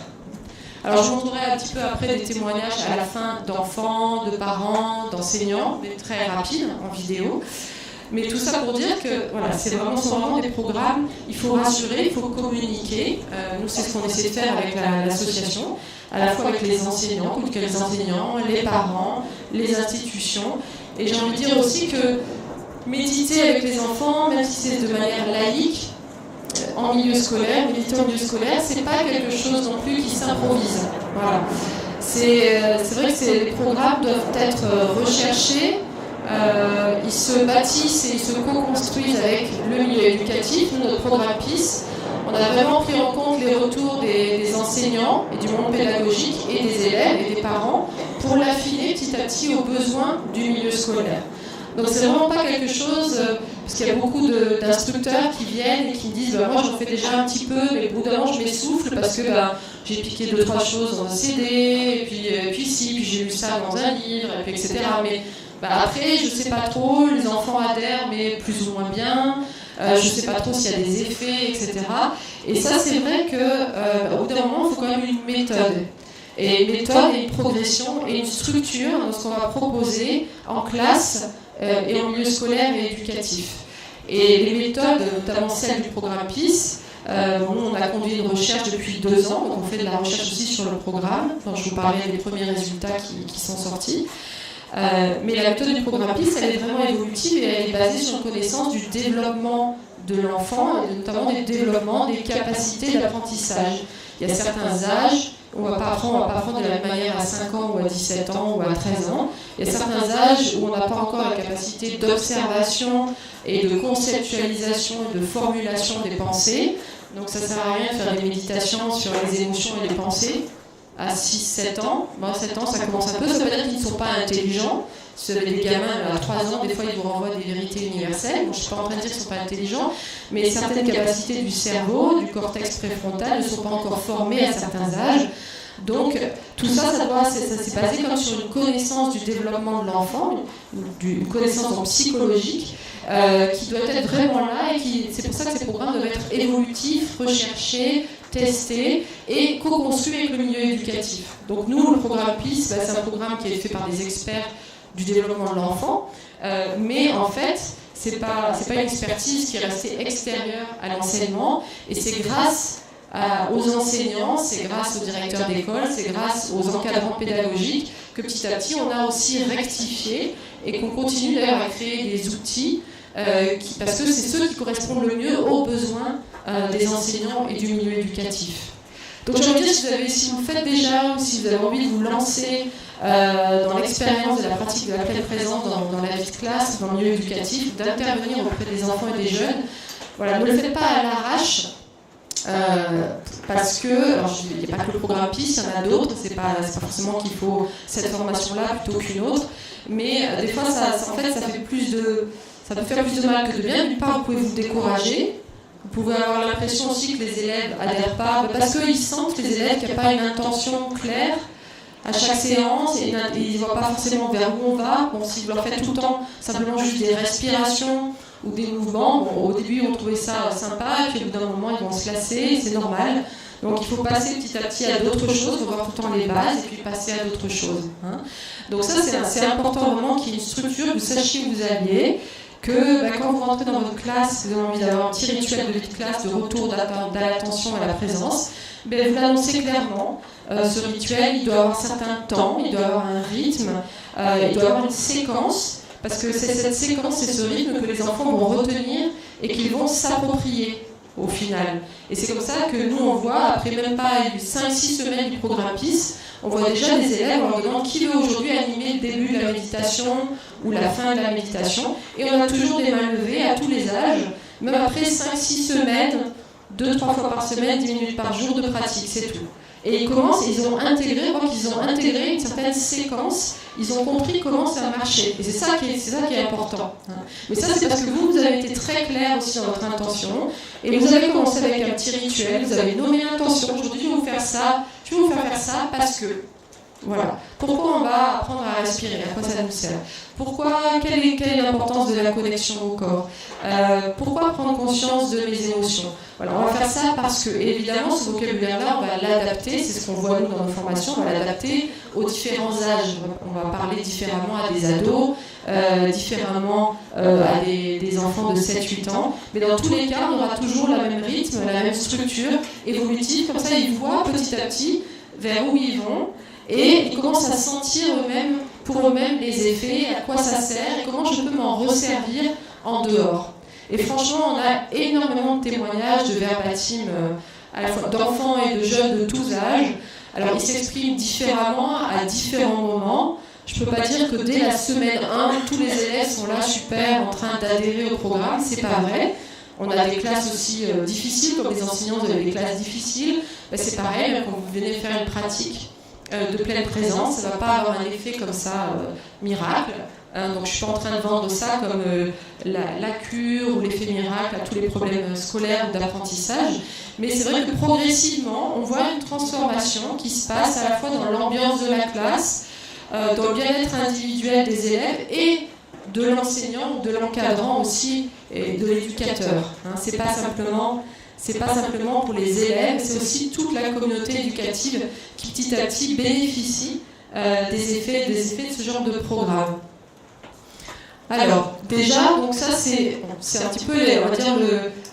Alors je vous montrerai un petit peu après des témoignages à la fin d'enfants, de parents, d'enseignants, mais très rapides en vidéo. Mais tout ça pour dire que voilà, sont vraiment des programmes, il faut rassurer, il faut communiquer. Nous, c'est ce qu'on essaie de faire avec l'association, à la fois avec les enseignants, les parents, les institutions. Et j'ai envie de dire aussi que méditer avec les enfants, même si c'est de manière laïque, en milieu scolaire, méditer en milieu scolaire, c'est pas quelque chose non plus qui s'improvise. Voilà. C'est vrai que les programmes doivent être recherchés. Ils se bâtissent et ils se co-construisent avec le milieu éducatif. Nous, notre programme PIS, on a vraiment pris en compte les retours des enseignants et du monde pédagogique et des élèves et des parents pour l'affiner petit à petit aux besoins du milieu scolaire. Donc c'est vraiment pas quelque chose, parce qu'il y a beaucoup d'instructeurs qui viennent et qui me disent moi j'en fais déjà un petit peu, mais au bout d'un moment je m'essouffle parce que j'ai piqué 2-3 choses dans un CD, et puis j'ai lu ça dans un livre, et puis, etc. Mais après, je sais pas trop, les enfants adhèrent, mais plus ou moins bien. Je sais pas trop s'il y a des effets, etc. Et ça, c'est vrai qu'au bout d'un moment, il faut quand même une méthode. Et une méthode et une progression et une structure dans ce qu'on va proposer en classe et en milieu scolaire et éducatif. Et les méthodes, notamment celles du programme PIS, on a conduit une recherche depuis 2 ans, donc on fait de la recherche aussi sur le programme. Quand je vous parlais des premiers résultats qui sont sortis. Mais la méthode du programme PIS, elle est vraiment évolutive et elle est basée sur une connaissance du développement de l'enfant, et notamment du développement des capacités d'apprentissage. Il y a certains âges où on ne va pas apprendre de la même manière à 5 ans ou à 17 ans ou à 13 ans. Il y a certains âges où on n'a pas encore la capacité d'observation et de conceptualisation et de formulation des pensées. Donc ça ne sert à rien de faire des méditations sur les émotions et les pensées à 6-7 ans. 7 ans, ça commence un peu. Ça ne veut pas dire qu'ils ne sont pas intelligents. Si vous avez des gamins à 3 ans, des fois, ils vous renvoient des vérités universelles. Donc, je ne suis pas en train de dire qu'ils ne sont pas intelligents, mais certaines capacités du cerveau, du cortex préfrontal, ne sont pas encore formées à certains âges. Donc, tout ça, ça s'est basé comme sur une connaissance du développement de l'enfant, une connaissance psychologique, qui doit être vraiment là, et c'est pour ça que ces programmes doivent être évolutifs, recherchés, testés et co-construits avec le milieu éducatif. Donc nous, le programme PIS, c'est un programme qui est fait par des experts du développement de l'enfant, mais en fait, c'est pas une expertise qui est restée extérieure à l'enseignement, et c'est grâce aux enseignants, c'est grâce aux directeurs d'école, c'est grâce aux encadrants pédagogiques que petit à petit on a aussi rectifié et qu'on continue d'ailleurs à créer des outils parce que c'est ceux qui correspondent le mieux aux besoins des enseignants et du milieu éducatif. Donc j'ai envie de dire, si vous le faites déjà ou si vous avez envie de vous lancer dans l'expérience de la pratique de la pleine présence dans la vie de classe, dans le milieu éducatif, d'intervenir auprès des enfants et des jeunes, voilà, ne le faites pas à l'arrache. Parce que, il n'y a pas que le programme PIS, il y en a d'autres, c'est pas forcément qu'il faut cette formation-là plutôt qu'une autre, mais des fois ça peut faire plus de mal que de bien. D'une part, vous pouvez vous décourager, vous pouvez avoir l'impression aussi que les élèves n'adhèrent pas, parce qu'ils sentent, les élèves, qu'il n'y a pas une intention claire à chaque séance, et ils ne voient pas forcément vers où on va. Bon, si vous leur faites tout le temps simplement juste des respirations ou des mouvements, au début on trouvait ça sympa, et puis au bout d'un moment ils vont se lasser, c'est normal. Donc il faut passer petit à petit à d'autres choses, revoir tout le temps les bases et puis passer à d'autres choses. Donc ça c'est important vraiment qu'il y ait une structure, que vous sachiez où vous alliez, que quand vous rentrez dans votre classe, vous avez envie d'avoir un petit rituel de vie de classe, de retour de l'attention à la présence, vous l'annoncez clairement. Ce rituel, il doit avoir un certain temps, il doit avoir un rythme, il doit avoir une séquence, parce que c'est cette séquence et ce rythme que les enfants vont retenir et qu'ils vont s'approprier au final. Et c'est comme ça que nous, on voit, après même pas 5-6 semaines du programme PIS, on voit déjà des élèves, on leur demande qui veut aujourd'hui animer le début de la méditation ou la fin de la méditation. Et on a toujours des mains levées à tous les âges, même après 5-6 semaines, 2-3 fois par semaine, 10 minutes par jour de pratique, c'est tout. Et ils commencent, ils ont intégré, on voit qu'ils ont intégré une certaine séquence, ils ont compris comment ça marchait. Et c'est ça qui est important. Mais ça, c'est parce que vous avez été très clair aussi dans votre intention, et vous avez commencé avec un petit rituel, vous avez nommé l'intention, aujourd'hui je vais vous faire ça, parce que... Voilà. Pourquoi on va apprendre à respirer? À quoi ça nous sert? Quelle est l'importance de la connexion au corps? Pourquoi prendre conscience de mes émotions? Voilà, on va faire ça parce que, évidemment, ce vocabulaire-là, on va l'adapter, c'est ce qu'on voit nous dans nos formations, on va l'adapter aux différents âges. On va parler différemment à des ados, différemment à des enfants de 7-8 ans. Mais dans tous les cas, on aura toujours le même rythme, la même structure évolutive. Comme ça, ils voient petit à petit vers où ils vont. Et ils commencent à sentir pour eux-mêmes les effets, à quoi ça sert et comment je peux m'en resservir en dehors. Et franchement, on a énormément de témoignages de verbatim à la fois d'enfants et de jeunes de tous âges. Alors, ils s'expriment différemment à différents moments. Je ne peux pas dire que dès la semaine 1, tous les élèves sont là super en train d'adhérer au programme, c'est pas vrai. On a des classes aussi difficiles, comme les enseignants, vous avez des classes difficiles. C'est pareil, quand vous venez faire une pratique de pleine présence, ça ne va pas avoir un effet comme ça miracle. Donc je suis pas en train de vendre ça comme la cure ou l'effet miracle à tous les problèmes scolaires ou d'apprentissage. Mais c'est vrai que progressivement, on voit une transformation qui se passe à la fois dans l'ambiance de la classe, dans le bien-être individuel des élèves et de l'enseignant, de l'encadrant aussi et de l'éducateur. C'est pas simplement pour les élèves, c'est aussi toute la communauté éducative qui petit à petit bénéficie des effets de ce genre de programme. Alors, déjà, donc ça c'est un petit peu, on va dire,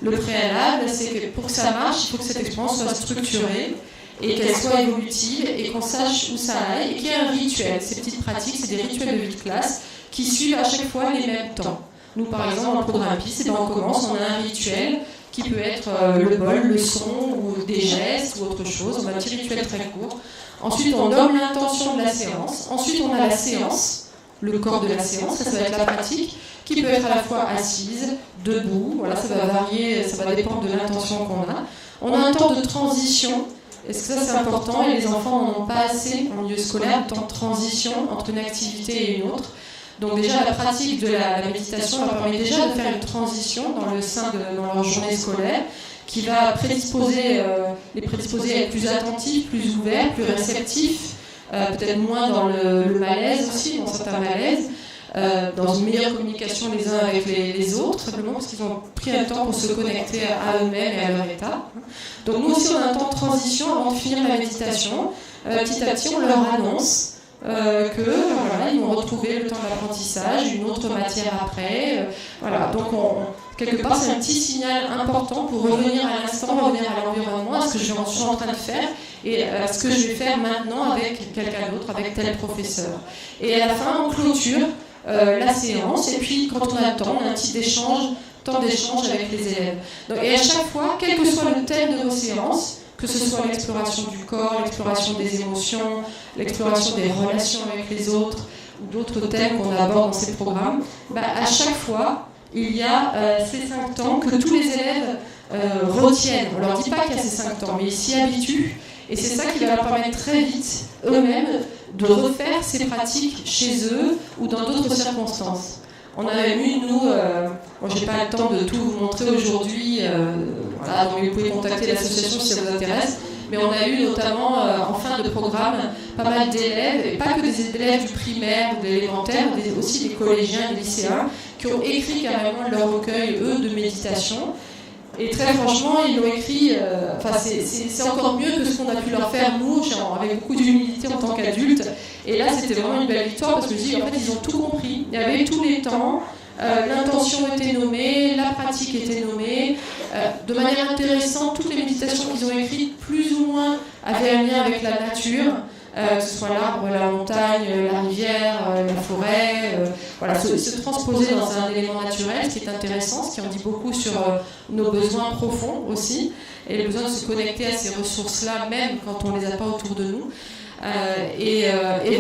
le préalable, c'est que pour que ça marche, il faut que cette expérience soit structurée et qu'elle soit évolutive et qu'on sache où ça aille et qu'il y ait un rituel. Ces petites pratiques, c'est des rituels de vie de classe qui suivent à chaque fois les mêmes temps. Nous, par exemple, dans le programme PIS, on commence, on a un rituel qui peut être le bol, le son, ou des gestes, ou autre chose. On a un petit rituel très court. Ensuite, on nomme l'intention de la séance. Ensuite, on a la séance, le corps de la séance, ça va être la pratique, qui peut être à la fois assise, debout, voilà, ça va varier, ça va dépendre de l'intention qu'on a. On a un temps de transition, est-ce que ça c'est important, et les enfants n'en ont pas assez en milieu scolaire, un temps de transition entre une activité et une autre. Donc déjà, la pratique de la méditation leur permet déjà de faire une transition dans leur journée scolaire qui va les prédisposer à être plus attentifs, plus ouverts, plus réceptifs, peut-être moins dans le malaise aussi, dans certains malaises, dans une meilleure communication les uns avec les autres, simplement parce qu'ils ont pris un temps pour se connecter à eux-mêmes et à leur état. Donc nous aussi, on a un temps de transition avant de finir la méditation. Petit à petit, on leur annonce ils vont retrouver le temps d'apprentissage, une autre matière après. Voilà, donc quelque part c'est un petit signal important pour revenir à l'instant, revenir à l'environnement, à ce que je suis en train de faire et à ce que je vais faire maintenant avec quelqu'un d'autre, avec tel professeur. Et à la fin, on clôture la séance et puis quand on a le temps, on a un petit temps d'échange avec les élèves. Donc, et à chaque fois, quel que soit le thème de nos séances, que ce soit l'exploration du corps, l'exploration des émotions, l'exploration des relations avec les autres, ou d'autres thèmes qu'on aborde dans ces programmes, à chaque fois, il y a ces 5 temps que tous les élèves retiennent. On ne leur dit pas qu'il y a ces 5 temps, mais ils s'y habituent, et c'est ça qui va leur permettre très vite, eux-mêmes, de refaire ces pratiques chez eux ou dans d'autres circonstances. On avait eu, nous, je n'ai pas le temps de tout vous montrer aujourd'hui, voilà, donc vous pouvez contacter l'association si ça vous intéresse, mais on a eu notamment en fin de programme pas mal d'élèves, et pas que des élèves du primaire ou de l'élémentaire, mais aussi des collégiens, des lycéens, qui ont écrit carrément leur recueil, eux, de méditation. Et très franchement, ils l'ont écrit, c'est encore mieux que ce qu'on a pu leur faire, nous, avec beaucoup d'humilité en tant qu'adultes. Et là, c'était vraiment une belle victoire parce que je dis, en fait, ils ont tout compris. Il y avait tous les temps, L'intention était nommée, la pratique était nommée. De manière intéressante, toutes les méditations qu'ils ont écrites, plus ou moins, avaient un lien avec la nature, que ce soit l'arbre, la montagne, la rivière, la forêt. Voilà, se transposer dans un élément naturel, ce qui est intéressant, ce qui en dit beaucoup sur nos besoins profonds aussi, et le besoin de se connecter à ces ressources-là, même quand on ne les a pas autour de nous. Et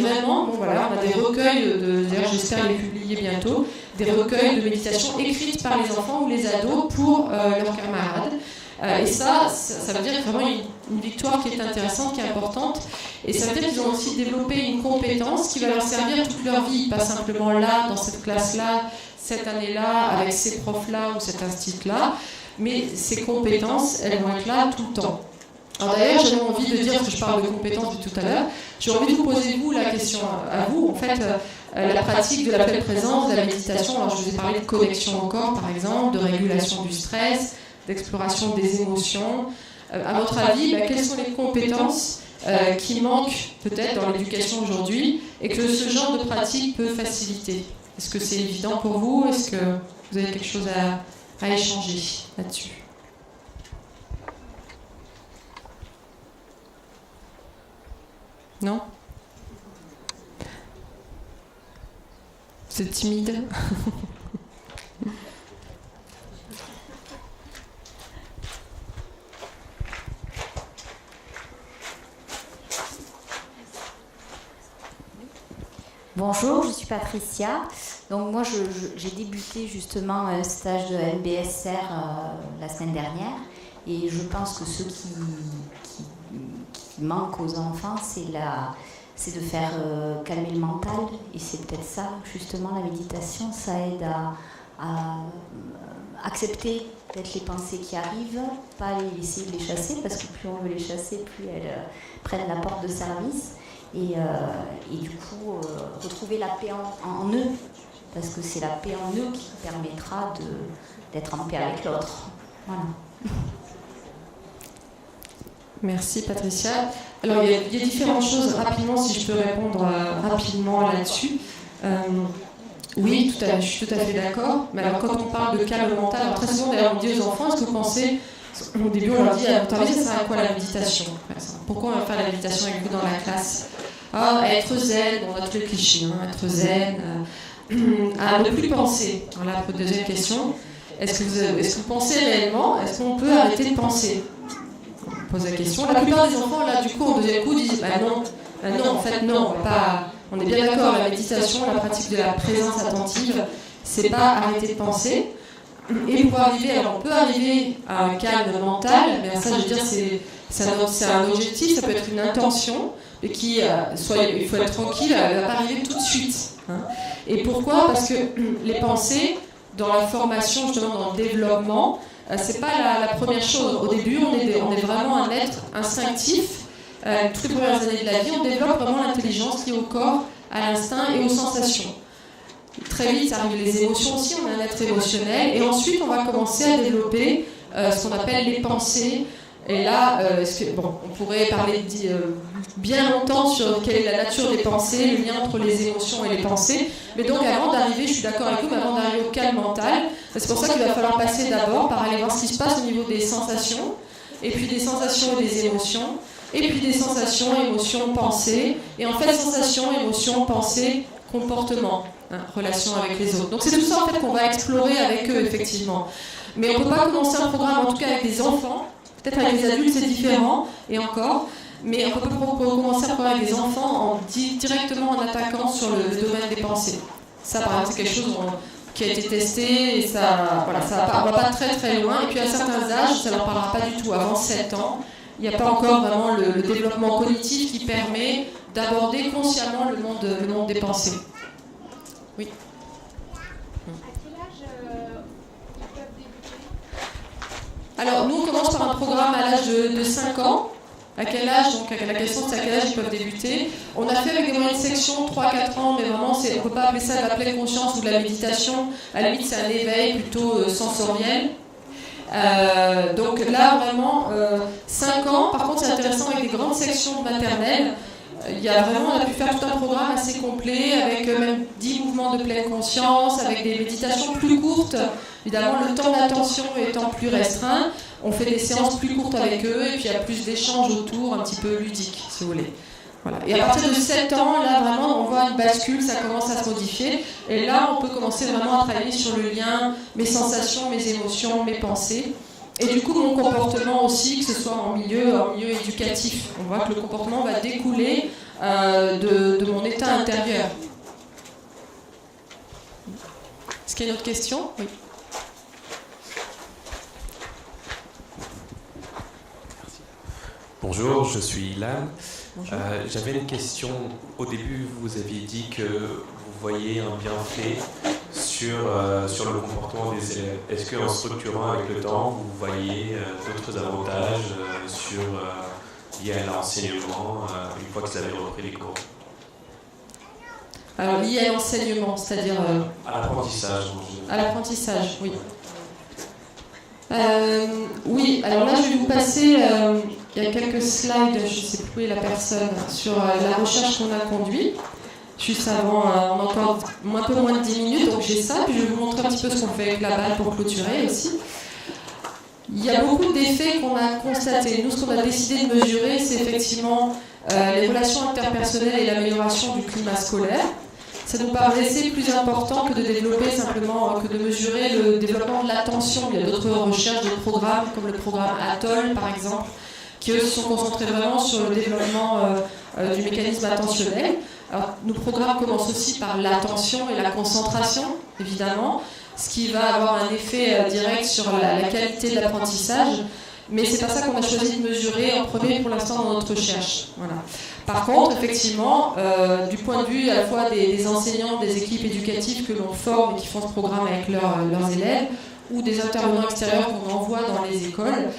vraiment, bon, voilà, on a des recueils, d'ailleurs j'espère les publier bientôt, des recueils de méditation écrites par les enfants ou les ados pour leurs camarades. Et ça veut dire vraiment une victoire qui est intéressante, qui est importante. Et ça veut dire qu'ils ont aussi développé une compétence qui va leur servir toute leur vie, pas simplement là, dans cette classe-là, cette année-là, avec ces profs-là ou cet institut-là, mais ces compétences, elles vont être là tout le temps. Alors d'ailleurs, j'avais envie de dire, parce que je parle de compétences de tout à l'heure, j'ai envie de vous poser vous la question à vous. En fait, la pratique de la pleine présence, de la méditation, alors je vous ai parlé de connexion au corps par exemple, de régulation du stress, d'exploration des émotions. À votre avis, quelles sont les compétences qui manquent peut-être dans l'éducation aujourd'hui et que ce genre de pratique peut faciliter? Est-ce que c'est évident pour vous? Est-ce que vous avez quelque chose à échanger là-dessus? Non? C'est timide? Bonjour, je suis Patricia. Donc moi, j'ai débuté justement un stage de MBSR la semaine dernière, et je pense que ce qui manque aux enfants, c'est de faire calmer le mental, et c'est peut-être ça, justement, la méditation, ça aide à accepter peut-être les pensées qui arrivent, pas essayer de les chasser, parce que plus on veut les chasser, plus elles prennent la porte de service. Et du coup, retrouver la paix en eux, parce que c'est la paix en eux qui permettra d'être en paix avec l'autre. Voilà. Merci Patricia. Alors il y a différentes choses, rapidement, si je peux répondre rapidement là-dessus. Oui, je suis tout à fait d'accord. Mais alors quand on parle de calme mental, alors très souvent d'ailleurs on dit aux enfants, est-ce que vous pensez, au début on leur dit, à votre avis ça sert à quoi la méditation? Pourquoi on va faire la méditation avec vous dans la classe? Être zen, on a tous les clichés, être zen, à ne plus penser. Alors là, pour la deuxième question, est-ce que vous pensez réellement? Est-ce qu'on peut arrêter de penser? On pose la question. La plupart des enfants, là, du coup, en deuxième coup, disent non, en fait, non, on est bien d'accord, la méditation, la pratique de la présence attentive, c'est pas arrêter de penser. Et pour arriver, alors on peut arriver à un calme mental, mais ça, je veux dire, c'est un objectif, ça peut être une intention, et il faut être tranquille, elle ne va pas arriver tout de suite. Et pourquoi? Parce que les pensées, dans la formation, justement, dans le développement, c'est pas la première chose. Au début, on est vraiment un être instinctif. Toutes les premières années de la vie, on développe vraiment l'intelligence liée au corps, à l'instinct et aux sensations. Très vite, ça arrive les émotions aussi, on est un être émotionnel. Et ensuite, on va commencer à développer ce qu'on appelle les pensées. Et là, on pourrait parler bien longtemps sur quelle est la nature des pensées, le lien entre les émotions et les pensées. Mais donc avant d'arriver, je suis d'accord avec vous, mais avant d'arriver au calme mental, c'est pour ça qu'il va falloir passer d'abord par aller voir ce qui se passe au niveau des sensations, et puis des sensations et des émotions, et puis des sensations, émotions, pensées, et en fait sensations, émotions, pensées, comportement, relation avec les autres. Donc c'est tout ça en fait qu'on va explorer avec eux effectivement. Mais on ne peut pas commencer un programme, en tout cas avec des enfants. Peut-être avec les adultes c'est différent, et encore, mais on peut commencer à parler avec des enfants directement en attaquant sur le domaine des pensées. Ça, par exemple, c'est quelque chose qui a été testé, et ça ne va pas très très loin, et puis à certains âges, ça ne leur parlera pas du tout. Avant 7 ans, il n'y a pas encore vraiment le développement cognitif qui permet d'aborder consciemment le monde des pensées. Oui. Alors, nous, on commence par un programme à l'âge de 5 ans. À quel âge? Donc, la question, c'est à quel âge ils peuvent débuter. On a fait avec des moyennes sections 3-4 ans, mais vraiment, on ne peut pas appeler ça de la pleine conscience ou de la méditation. À la limite, c'est un éveil plutôt sensoriel. Donc là, vraiment, 5 ans. Par contre, c'est intéressant avec des grandes sections maternelles. On a pu faire tout un programme assez complet avec même 10 mouvements mouvements de pleine conscience, avec des méditations plus courtes. Évidemment, le temps d'attention étant plus restreint, on fait des séances plus courtes avec eux et puis il y a plus d'échanges autour, un petit peu ludiques, si vous voulez. Voilà. Et à partir de 7 ans, là vraiment, on voit une bascule, ça commence à se modifier. Et là, on peut commencer vraiment à travailler sur le lien, mes sensations, mes émotions, mes pensées. Et du coup, mon comportement aussi, que ce soit en milieu éducatif. On voit que le comportement va découler de mon état intérieur. Est-ce qu'il y a une autre question ? Oui. Bonjour, je suis Ilan. J'avais une question. Au début, vous aviez dit que vous voyez un bienfait sur le comportement des élèves. Est-ce qu'en structurant avec le temps, vous voyez d'autres avantages liés à l'enseignement une fois que vous avez repris les cours ? Alors, lié à l'enseignement, c'est-à-dire... à l'apprentissage. À l'apprentissage, oui. Oui, alors là, je vais vous passer... il y a quelques slides, je ne sais plus où est la personne, sur la recherche qu'on a conduite. Juste avant, on a encore un peu moins de 10 minutes, donc j'ai ça, puis je vais vous montrer un petit peu ce qu'on fait avec la balle pour clôturer aussi. Il y a beaucoup d'effets qu'on a constatés. Nous, ce qu'on a décidé de mesurer, c'est effectivement les relations interpersonnelles et l'amélioration du climat scolaire. Ça nous paraissait plus important que de développer simplement, que de mesurer le développement de l'attention. Il y a d'autres recherches de programmes, comme le programme Atoll, par exemple, qui eux se sont concentrés vraiment sur le développement du mécanisme attentionnel. Alors, nos programmes commencent aussi par l'attention et la concentration, évidemment, ce qui va avoir un effet direct sur la qualité de l'apprentissage, mais c'est pas ça qu'on a choisi de mesurer en premier pour l'instant dans notre recherche. Voilà. Par contre, effectivement, du point de vue à la fois des enseignants, des équipes éducatives que l'on forme et qui font ce programme avec leurs élèves, ou des intervenants extérieurs qu'on envoie dans les écoles,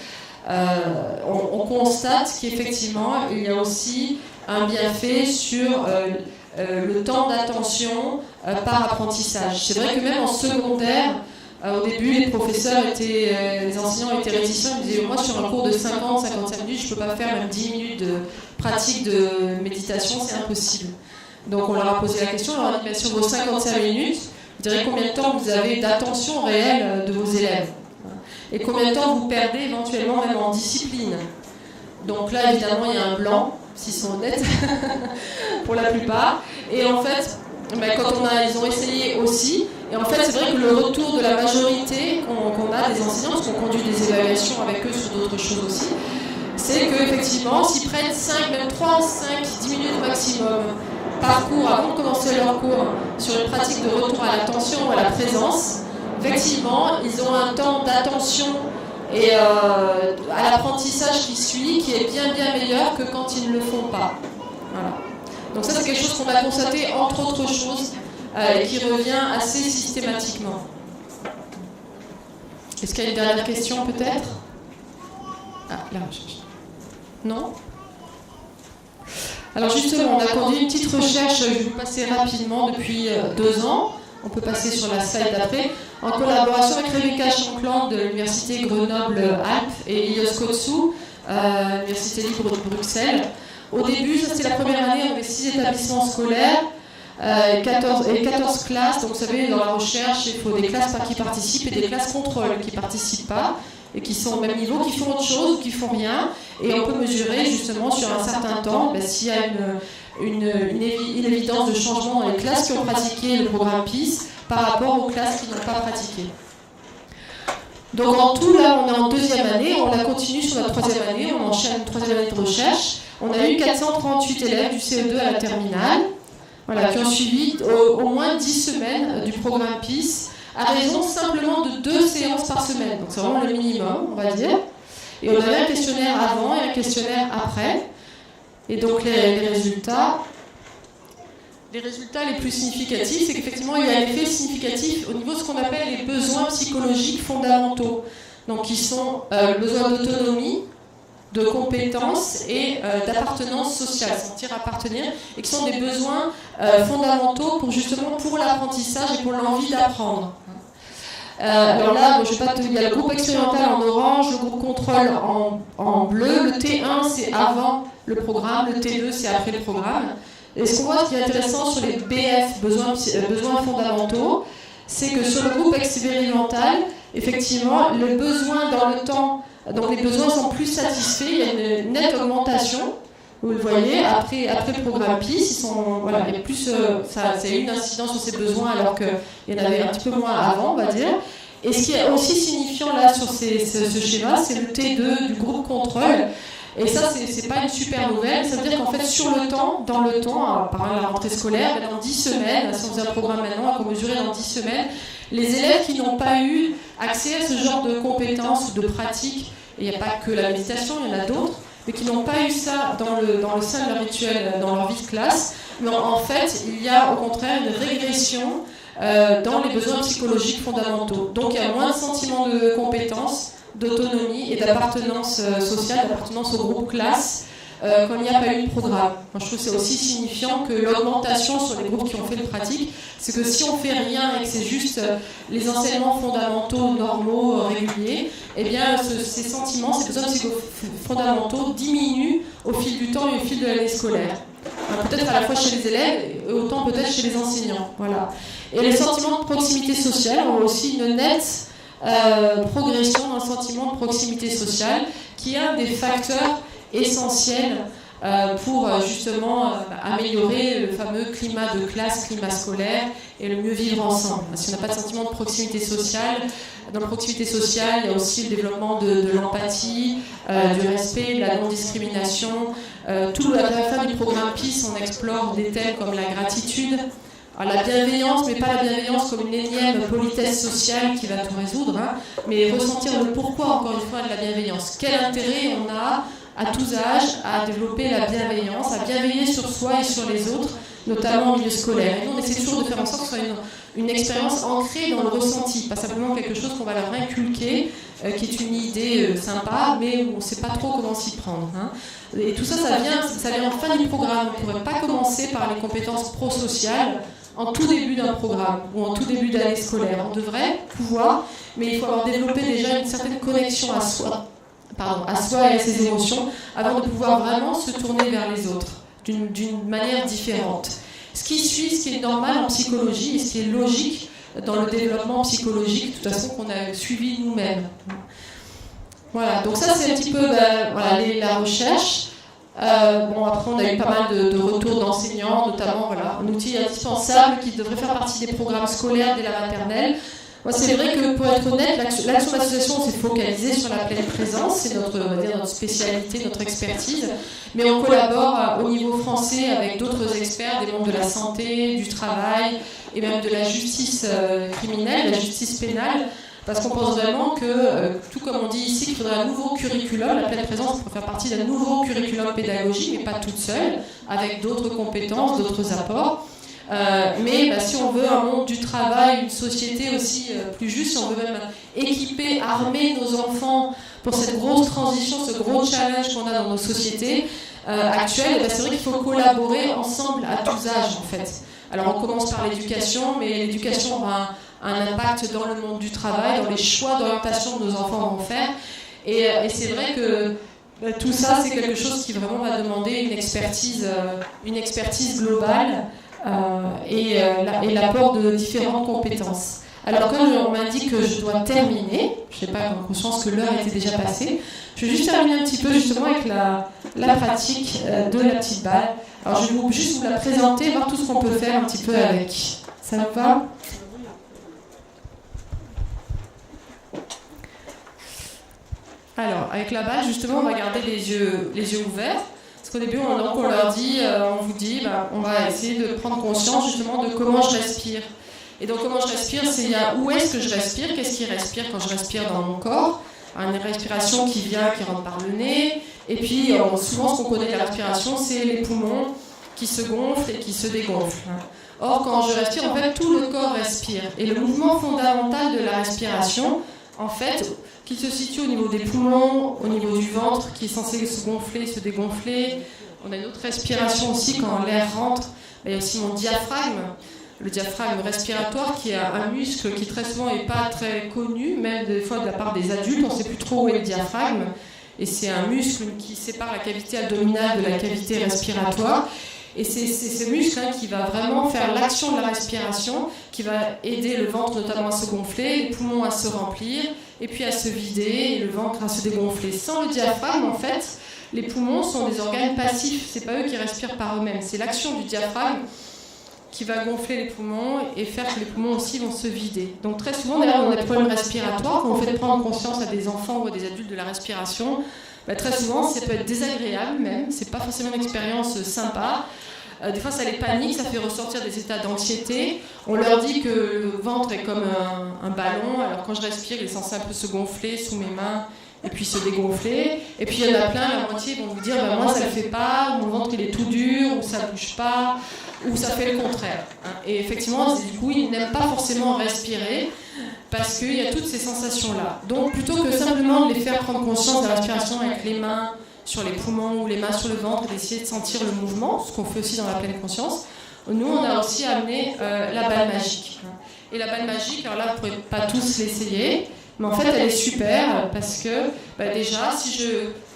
on constate qu'effectivement, il y a aussi un bienfait sur le temps d'attention par apprentissage. C'est vrai que même en secondaire, au début, les enseignants étaient réticents. Ils disaient, moi, sur un cours de 50-55 minutes, je ne peux pas faire même 10 minutes de pratique de méditation, c'est impossible. Donc, on leur a posé la question, on leur a dit, mais sur vos 55 minutes, vous direz combien de temps vous avez d'attention réelle de vos élèves ? Et combien de temps vous perdez éventuellement même en discipline. Donc là, évidemment, il y a un blanc, s'ils sont honnêtes, pour la plupart. Et en fait, quand ils ont essayé aussi, et en fait, c'est vrai que le retour de la majorité qu'on a des enseignants, parce qu'on conduit des évaluations avec eux sur d'autres choses aussi, c'est qu'effectivement, s'ils prennent 5, même 3, 5, 10 minutes maximum par cours, avant de commencer leur cours, sur une pratique de retour à l'attention, à la présence, effectivement, ils ont un temps d'attention et à l'apprentissage qui suit, qui est bien meilleur que quand ils ne le font pas. Voilà. Donc ça, c'est quelque chose qu'on a constaté, entre autres choses, et qui revient assez systématiquement. Est-ce qu'il y a une dernière question, peut-être ? Ah, la recherche. Non ? Alors justement, on a conduit une petite recherche, je vais vous passer rapidement, depuis 2 ans. On peut passer sur la slide d'après, en collaboration avec Rebecca Shankland de l'Université Grenoble-Alpes et Ilios Kotsou, l'Université libre de Bruxelles. Au début, ça c'était la première année, on avait 6 établissements scolaires, 14 classes. Donc vous savez, dans la recherche, il faut des classes qui participent et des classes contrôle qui ne participent pas et qui sont au même niveau, qui font autre chose ou qui ne font rien. Et on peut mesurer justement sur un certain temps s'il y a une évidence de changement dans les classes qui ont pratiqué le programme PIS par rapport aux classes qui n'ont pas pratiqué. Donc en tout, là, on est en 2e année, on la continue sur la 3e année, on enchaîne une 3e année de recherche. On a eu 438 élèves du CE2 à la terminale, voilà, qui ont suivi au moins 10 semaines du programme PIS, à raison simplement de 2 séances par semaine. Donc c'est vraiment le minimum, on va dire. Et on avait un questionnaire avant et un questionnaire après. Et donc les résultats les plus significatifs, c'est qu'effectivement il y a un effet significatif au niveau de ce qu'on appelle les besoins psychologiques fondamentaux. Donc qui sont le besoin d'autonomie, de compétences et d'appartenance sociale, sentir appartenir, et qui sont des besoins fondamentaux pour l'apprentissage et pour l'envie d'apprendre. Alors là, il y a le groupe expérimental en orange, le groupe contrôle en bleu, le T1 c'est avant le programme, le T2 c'est après le programme. Et ce qu'on voit qui est intéressant sur les BF, besoins fondamentaux, c'est que sur le groupe expérimental, effectivement, les besoins dans le temps, donc les besoins sont plus satisfaits, il y a une nette augmentation. Vous le voyez, après le programme PIS, il y a plus, ça a eu une incidence sur ces besoins alors qu'il y en avait un petit peu moins avant, on va dire. Et ce qui est aussi signifiant là sur ce schéma, c'est le T2 du groupe contrôle. Et ça, c'est pas une super nouvelle. Ça veut dire qu'en fait, sur le temps, dans le temps, par exemple la rentrée scolaire, dans 10 semaines, si on faisait un programme maintenant, qu'on mesurait dans 10 semaines, les élèves qui n'ont pas eu accès à ce genre de compétences ou de pratiques, et il n'y a pas que la méditation, il y en a d'autres, mais qui n'ont pas eu ça dans le sein de leur rituel, dans leur vie de classe, mais en fait, il y a au contraire une régression dans les besoins psychologiques fondamentaux. Donc il y a moins de sentiment de compétence, d'autonomie et d'appartenance sociale, d'appartenance au groupe classe quand il n'y a pas eu de programme. Moi, je trouve que c'est aussi signifiant que l'augmentation sur les groupes qui ont fait de pratique, c'est que si on fait rien et que c'est juste les enseignements fondamentaux, normaux, réguliers, eh bien ces sentiments, ces besoins fondamentaux diminuent au fil du temps et au fil de l'année scolaire. Peut-être à la fois chez les élèves et autant peut-être chez les enseignants. Voilà. Et les sentiments de proximité sociale ont aussi une nette progression dans le sentiment de proximité sociale, qui est un des facteurs essentiels pour justement améliorer le fameux climat de classe, climat scolaire et le mieux vivre ensemble. Si on n'a pas de sentiment de proximité sociale, dans la proximité sociale, il y a aussi le développement de l'empathie, du respect, de la non-discrimination. Tout à la fin du programme PIS, on explore des thèmes comme la gratitude, la bienveillance, mais pas la bienveillance comme une énième politesse sociale qui va tout résoudre, mais ressentir le pourquoi, encore une fois, de la bienveillance. Quel intérêt on a à tous âges à développer la bienveillance, à bienveiller sur soi et sur les autres, notamment au milieu scolaire. Et nous, on essaie toujours de faire en sorte que ce soit une expérience ancrée dans le ressenti, pas simplement quelque chose qu'on va leur inculquer, qui est une idée sympa, mais où on ne sait pas trop comment s'y prendre. Et tout ça, ça vient en fin du programme. On ne pourrait pas commencer par les compétences prosociales en tout début d'un programme ou en tout début d'année scolaire. On devrait pouvoir, mais il faut avoir développé déjà une certaine connexion à soi et à ses émotions avant de pouvoir vraiment se tourner vers les autres d'une manière différente. Ce qui suit, ce qui est normal en psychologie et ce qui est logique dans le développement psychologique, de toute façon qu'on a suivi nous-mêmes. Voilà, donc ça c'est un petit peu la recherche. Après on a eu pas mal de retours d'enseignants, notamment un outil indispensable qui devrait faire partie des programmes scolaires dès la maternelle. Moi, c'est vrai que pour être honnête, l'action de l'association s'est focalisée sur la pleine présence, c'est notre spécialité, notre expertise, mais on collabore au niveau français avec d'autres experts des mondes de la santé, du travail et même de la justice criminelle, la justice pénale, parce qu'on pense vraiment que, tout comme on dit ici, qu'il faudrait un nouveau curriculum, la pleine présence pour faire partie d'un nouveau curriculum pédagogique, mais pas toute seule, avec d'autres compétences, d'autres apports. Mais si on veut un monde du travail, une société aussi plus juste, si on veut même équiper, armer nos enfants pour cette grosse transition, ce gros challenge qu'on a dans nos sociétés actuelles, c'est vrai qu'il faut collaborer ensemble à tous âges en fait. Alors on commence par l'éducation, mais l'éducation aura un impact dans le monde du travail, dans les choix d'orientation que nos enfants vont faire. Et c'est vrai que tout ça, c'est quelque chose qui vraiment va demander une expertise globale. Et l'apport de différentes compétences. Alors comme on m'indique que je dois terminer, je n'ai pas conscience que l'heure était déjà passée, je vais juste terminer un petit peu justement avec la pratique de la petite balle. Alors je vais juste vous la présenter, voir tout ce qu'on peut faire un petit peu avec. Ça vous va ? Alors avec la balle justement on va garder les yeux ouverts. Parce qu'au début, on leur dit, on vous dit, on va essayer de prendre conscience justement de comment je respire. Et donc comment je respire, c'est où est-ce que je respire, qu'est-ce qui respire quand je respire dans mon corps. Une respiration qui rentre par le nez. Et puis souvent ce qu'on connaît de la respiration, c'est les poumons qui se gonflent et qui se dégonflent. Or quand je respire, en fait, tout le corps respire. Et le mouvement fondamental de la respiration, en fait, qui se situe au niveau des poumons, au niveau du ventre, qui est censé se gonfler, se dégonfler. On a une autre respiration aussi quand l'air rentre. Il y a aussi mon diaphragme, le diaphragme respiratoire, qui est un muscle qui très souvent n'est pas très connu, même des fois de la part des adultes, on ne sait plus trop où est le diaphragme. Et c'est un muscle qui sépare la cavité abdominale de la cavité respiratoire. Et c'est ce muscle qui va vraiment faire l'action de la respiration, qui va aider le ventre notamment à se gonfler, les poumons à se remplir, et puis à se vider, et le ventre à se dégonfler. Sans le diaphragme, en fait, les poumons sont des organes passifs. C'est pas eux qui respirent par eux-mêmes. C'est l'action du diaphragme qui va gonfler les poumons et faire que les poumons aussi vont se vider. Donc très souvent, d'ailleurs, on a des problèmes respiratoires. Quand on fait prendre conscience à des enfants ou à des adultes de la respiration, très souvent, ça peut être désagréable même. C'est pas forcément une expérience sympa. Des fois, ça les panique, ça fait ressortir des états d'anxiété. On leur dit que le ventre est comme un ballon. Alors quand je respire, il est censé un peu se gonfler sous mes mains et puis se dégonfler. Et puis il y en a plein, la moitié vont vous dire moi ça ne le fait pas, ou mon ventre il est tout dur, ou ça ne bouge pas, ou ça fait le contraire. Et effectivement, du coup, ils n'aiment pas forcément respirer parce qu'il y a toutes ces sensations-là. Donc plutôt que simplement de les faire prendre conscience de la respiration avec les mains sur les poumons ou les mains sur le ventre, d'essayer de sentir le mouvement, ce qu'on fait aussi dans la pleine conscience, nous on a aussi amené la balle magique. Et la balle magique, alors là vous ne pourrez pas tous l'essayer, mais en fait elle est super parce que déjà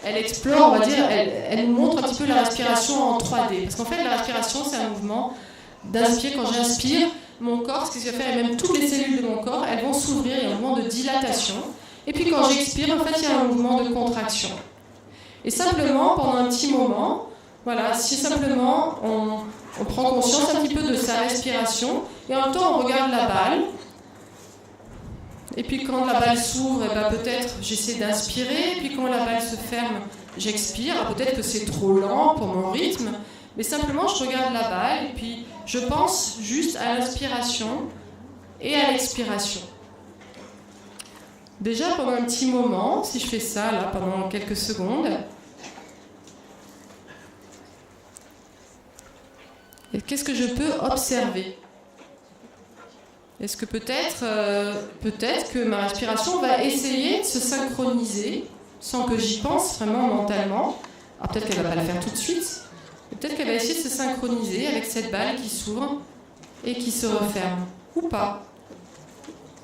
elle explore, on va dire, elle nous montre un petit peu la respiration en 3D. Parce qu'en fait la respiration c'est un mouvement d'inspire. Quand j'inspire, mon corps, ce qu'il va faire, et même toutes les cellules de mon corps, elles vont s'ouvrir, il y a un mouvement de dilatation. Et puis quand j'expire, en fait il y a un mouvement de contraction. Et simplement, pendant un petit moment, voilà, si simplement on prend conscience un petit peu de sa respiration, et en même temps on regarde la balle, et puis quand la balle s'ouvre, peut-être j'essaie d'inspirer, et puis quand la balle se ferme, j'expire. Alors peut-être que c'est trop lent pour mon rythme, mais simplement je regarde la balle, et puis je pense juste à l'inspiration et à l'expiration. Déjà pendant un petit moment, si je fais ça là pendant quelques secondes, qu'est-ce que je peux observer? Est-ce que peut-être que ma respiration va essayer de se synchroniser sans que j'y pense vraiment mentalement? Alors peut-être qu'elle ne va pas le faire tout de suite, mais peut-être qu'elle va essayer de se synchroniser avec cette balle qui s'ouvre et qui se referme, ou pas.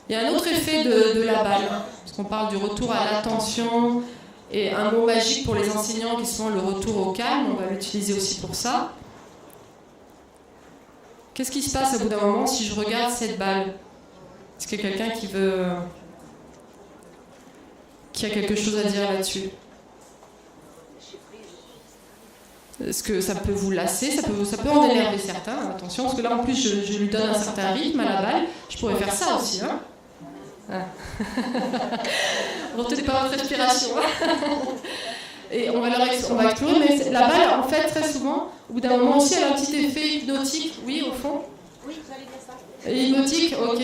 Il y a un autre effet de la balle, parce qu'on parle du retour à l'attention, et un mot magique pour les enseignants qui est souvent le retour au calme, on va l'utiliser aussi pour ça. Qu'est-ce qui se passe au bout d'un moment si je regarde cette balle? Est-ce qu'il y a quelqu'un qui a quelque chose à dire là-dessus? Est-ce que ça peut vous lasser? Ça peut en énerver certains, attention, parce que là en plus je lui donne un certain rythme à la balle. Je pourrais faire ça aussi, hein. Retenez pas votre respiration. Et on va explorer, mais la balle, en fait, très souvent, au bout d'un moment aussi, elle a un petit effet hypnotique. Oui, au fond? Oui, j'allais dire ça. Hypnotique, ok.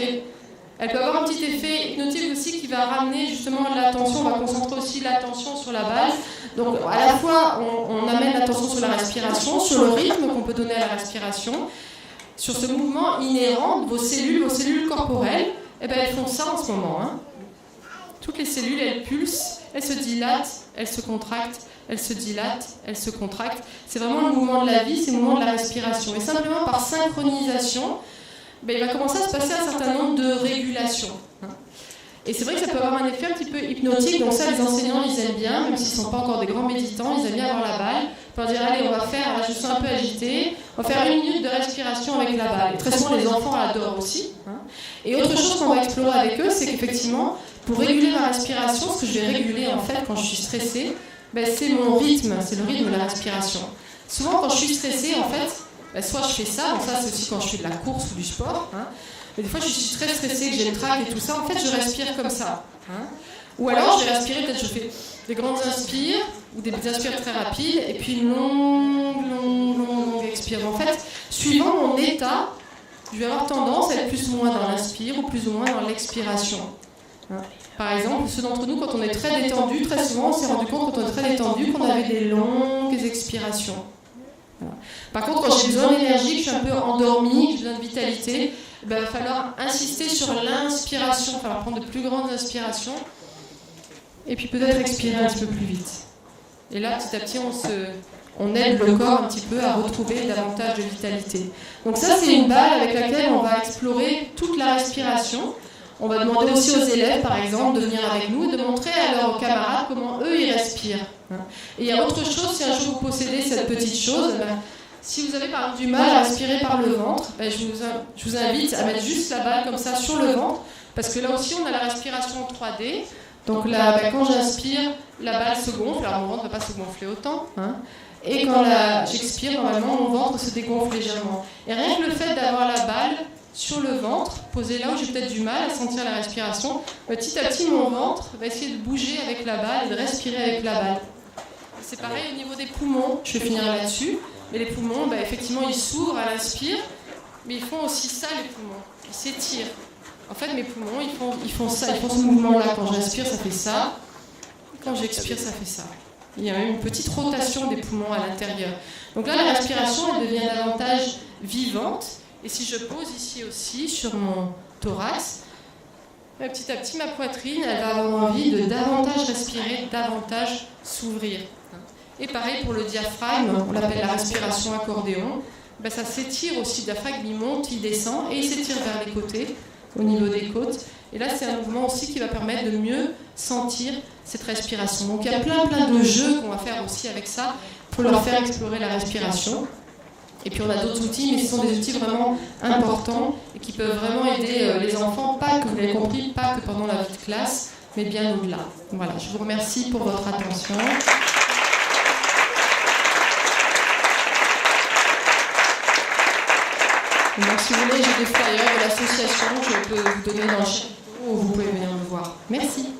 Elle peut avoir un petit effet hypnotique aussi qui va ramener justement l'attention. On va concentrer aussi l'attention sur la balle. Donc, à la fois, on amène l'attention sur la respiration, sur le rythme qu'on peut donner à la respiration, sur ce mouvement inhérent de vos cellules corporelles. Elles font ça en ce moment. Hein. Toutes les cellules, elles pulsent, elles se dilatent, elles se contractent, elles se dilatent, elles se contractent. C'est vraiment le mouvement de la vie, c'est le mouvement de la respiration. Et simplement par synchronisation, il va commencer à se passer un certain nombre de régulations. Et c'est vrai que ça peut avoir un effet un petit peu hypnotique, donc ça les enseignants ils aiment bien, même s'ils ne sont pas encore des grands méditants, ils aiment bien avoir la balle, pour dire allez on va faire, là je suis un peu agitée, on va faire 1 minute de respiration avec la balle. Et très souvent les enfants adorent aussi. Et autre chose qu'on va explorer avec eux, c'est qu'effectivement, pour réguler ma respiration, ce que je vais réguler en fait quand je suis stressée, c'est mon rythme, c'est le rythme de la respiration. Souvent quand je suis stressée en fait, soit je fais ça, donc ça c'est aussi quand je fais de la course ou du sport, mais des fois je suis très stressée, que j'ai le trac et tout ça, en fait je respire comme ça. Ou alors je vais respirer, peut-être je fais des grandes inspires, ou des inspires très rapides, et puis une longue expire. En fait, suivant mon état, je vais avoir tendance à être plus ou moins dans l'inspire, ou plus ou moins dans l'expiration. Par exemple, ceux d'entre nous, quand on est très détendu, très souvent on s'est rendu compte quand on est très détendu qu'on avait des longues expirations. Voilà. Par contre, quand j'ai besoin d'énergie, que je suis un peu endormie, que j'ai besoin de vitalité, il va falloir insister sur l'inspiration, il va falloir prendre de plus grandes inspirations, et puis peut-être expirer un petit peu plus vite. Et là, petit à petit, on aide le corps un petit peu à retrouver davantage de vitalité. Donc ça, c'est une balle avec laquelle on va explorer toute la respiration. On va demander aussi aux élèves, par exemple, de venir avec nous et de montrer à leurs camarades comment eux, ils respirent. Et il y a autre chose, si un jour vous possédez cette petite chose, Si vous avez par exemple du mal à respirer par le ventre, je vous invite à mettre juste la balle comme ça sur le ventre, parce que là aussi on a la respiration en 3D. Donc là, quand j'inspire, la balle se gonfle, alors mon ventre ne va pas se gonfler autant, hein. Et quand j'expire, normalement mon ventre se dégonfle légèrement. Et rien que le fait d'avoir la balle sur le ventre, posée là où j'ai peut-être du mal à sentir la respiration, petit à petit mon ventre va essayer de bouger avec la balle et de respirer avec la balle. C'est pareil au niveau des poumons, je vais finir là-dessus, mais les poumons, effectivement ils s'ouvrent à l'inspire, mais ils font aussi ça les poumons, ils s'étirent. En fait mes poumons ils font ça, ils font ce mouvement-là, quand j'inspire ça fait ça, quand j'expire ça fait ça. Il y a même une petite rotation des poumons à l'intérieur. Donc là la respiration elle devient davantage vivante. Et si je pose ici aussi, sur mon thorax, petit à petit, ma poitrine, elle va avoir envie de davantage respirer, davantage s'ouvrir. Et pareil pour le diaphragme, on l'appelle la respiration accordéon. Ça s'étire aussi, le diaphragme, il monte, il descend, et il s'étire vers les côtés, au niveau des côtes. Et là, c'est un mouvement aussi qui va permettre de mieux sentir cette respiration. Donc il y a plein de jeux qu'on va faire aussi avec ça, pour leur faire explorer la respiration. Et puis on a d'autres outils, mais ce sont des outils vraiment importants et qui peuvent vraiment aider les enfants, pas que vous l'avez compris, pas que pendant la vie de classe, mais bien au-delà. Voilà, je vous remercie pour votre attention. Donc si vous voulez, j'ai des flyers de l'association, je peux vous donner dans le chat ou vous pouvez venir me voir. Merci.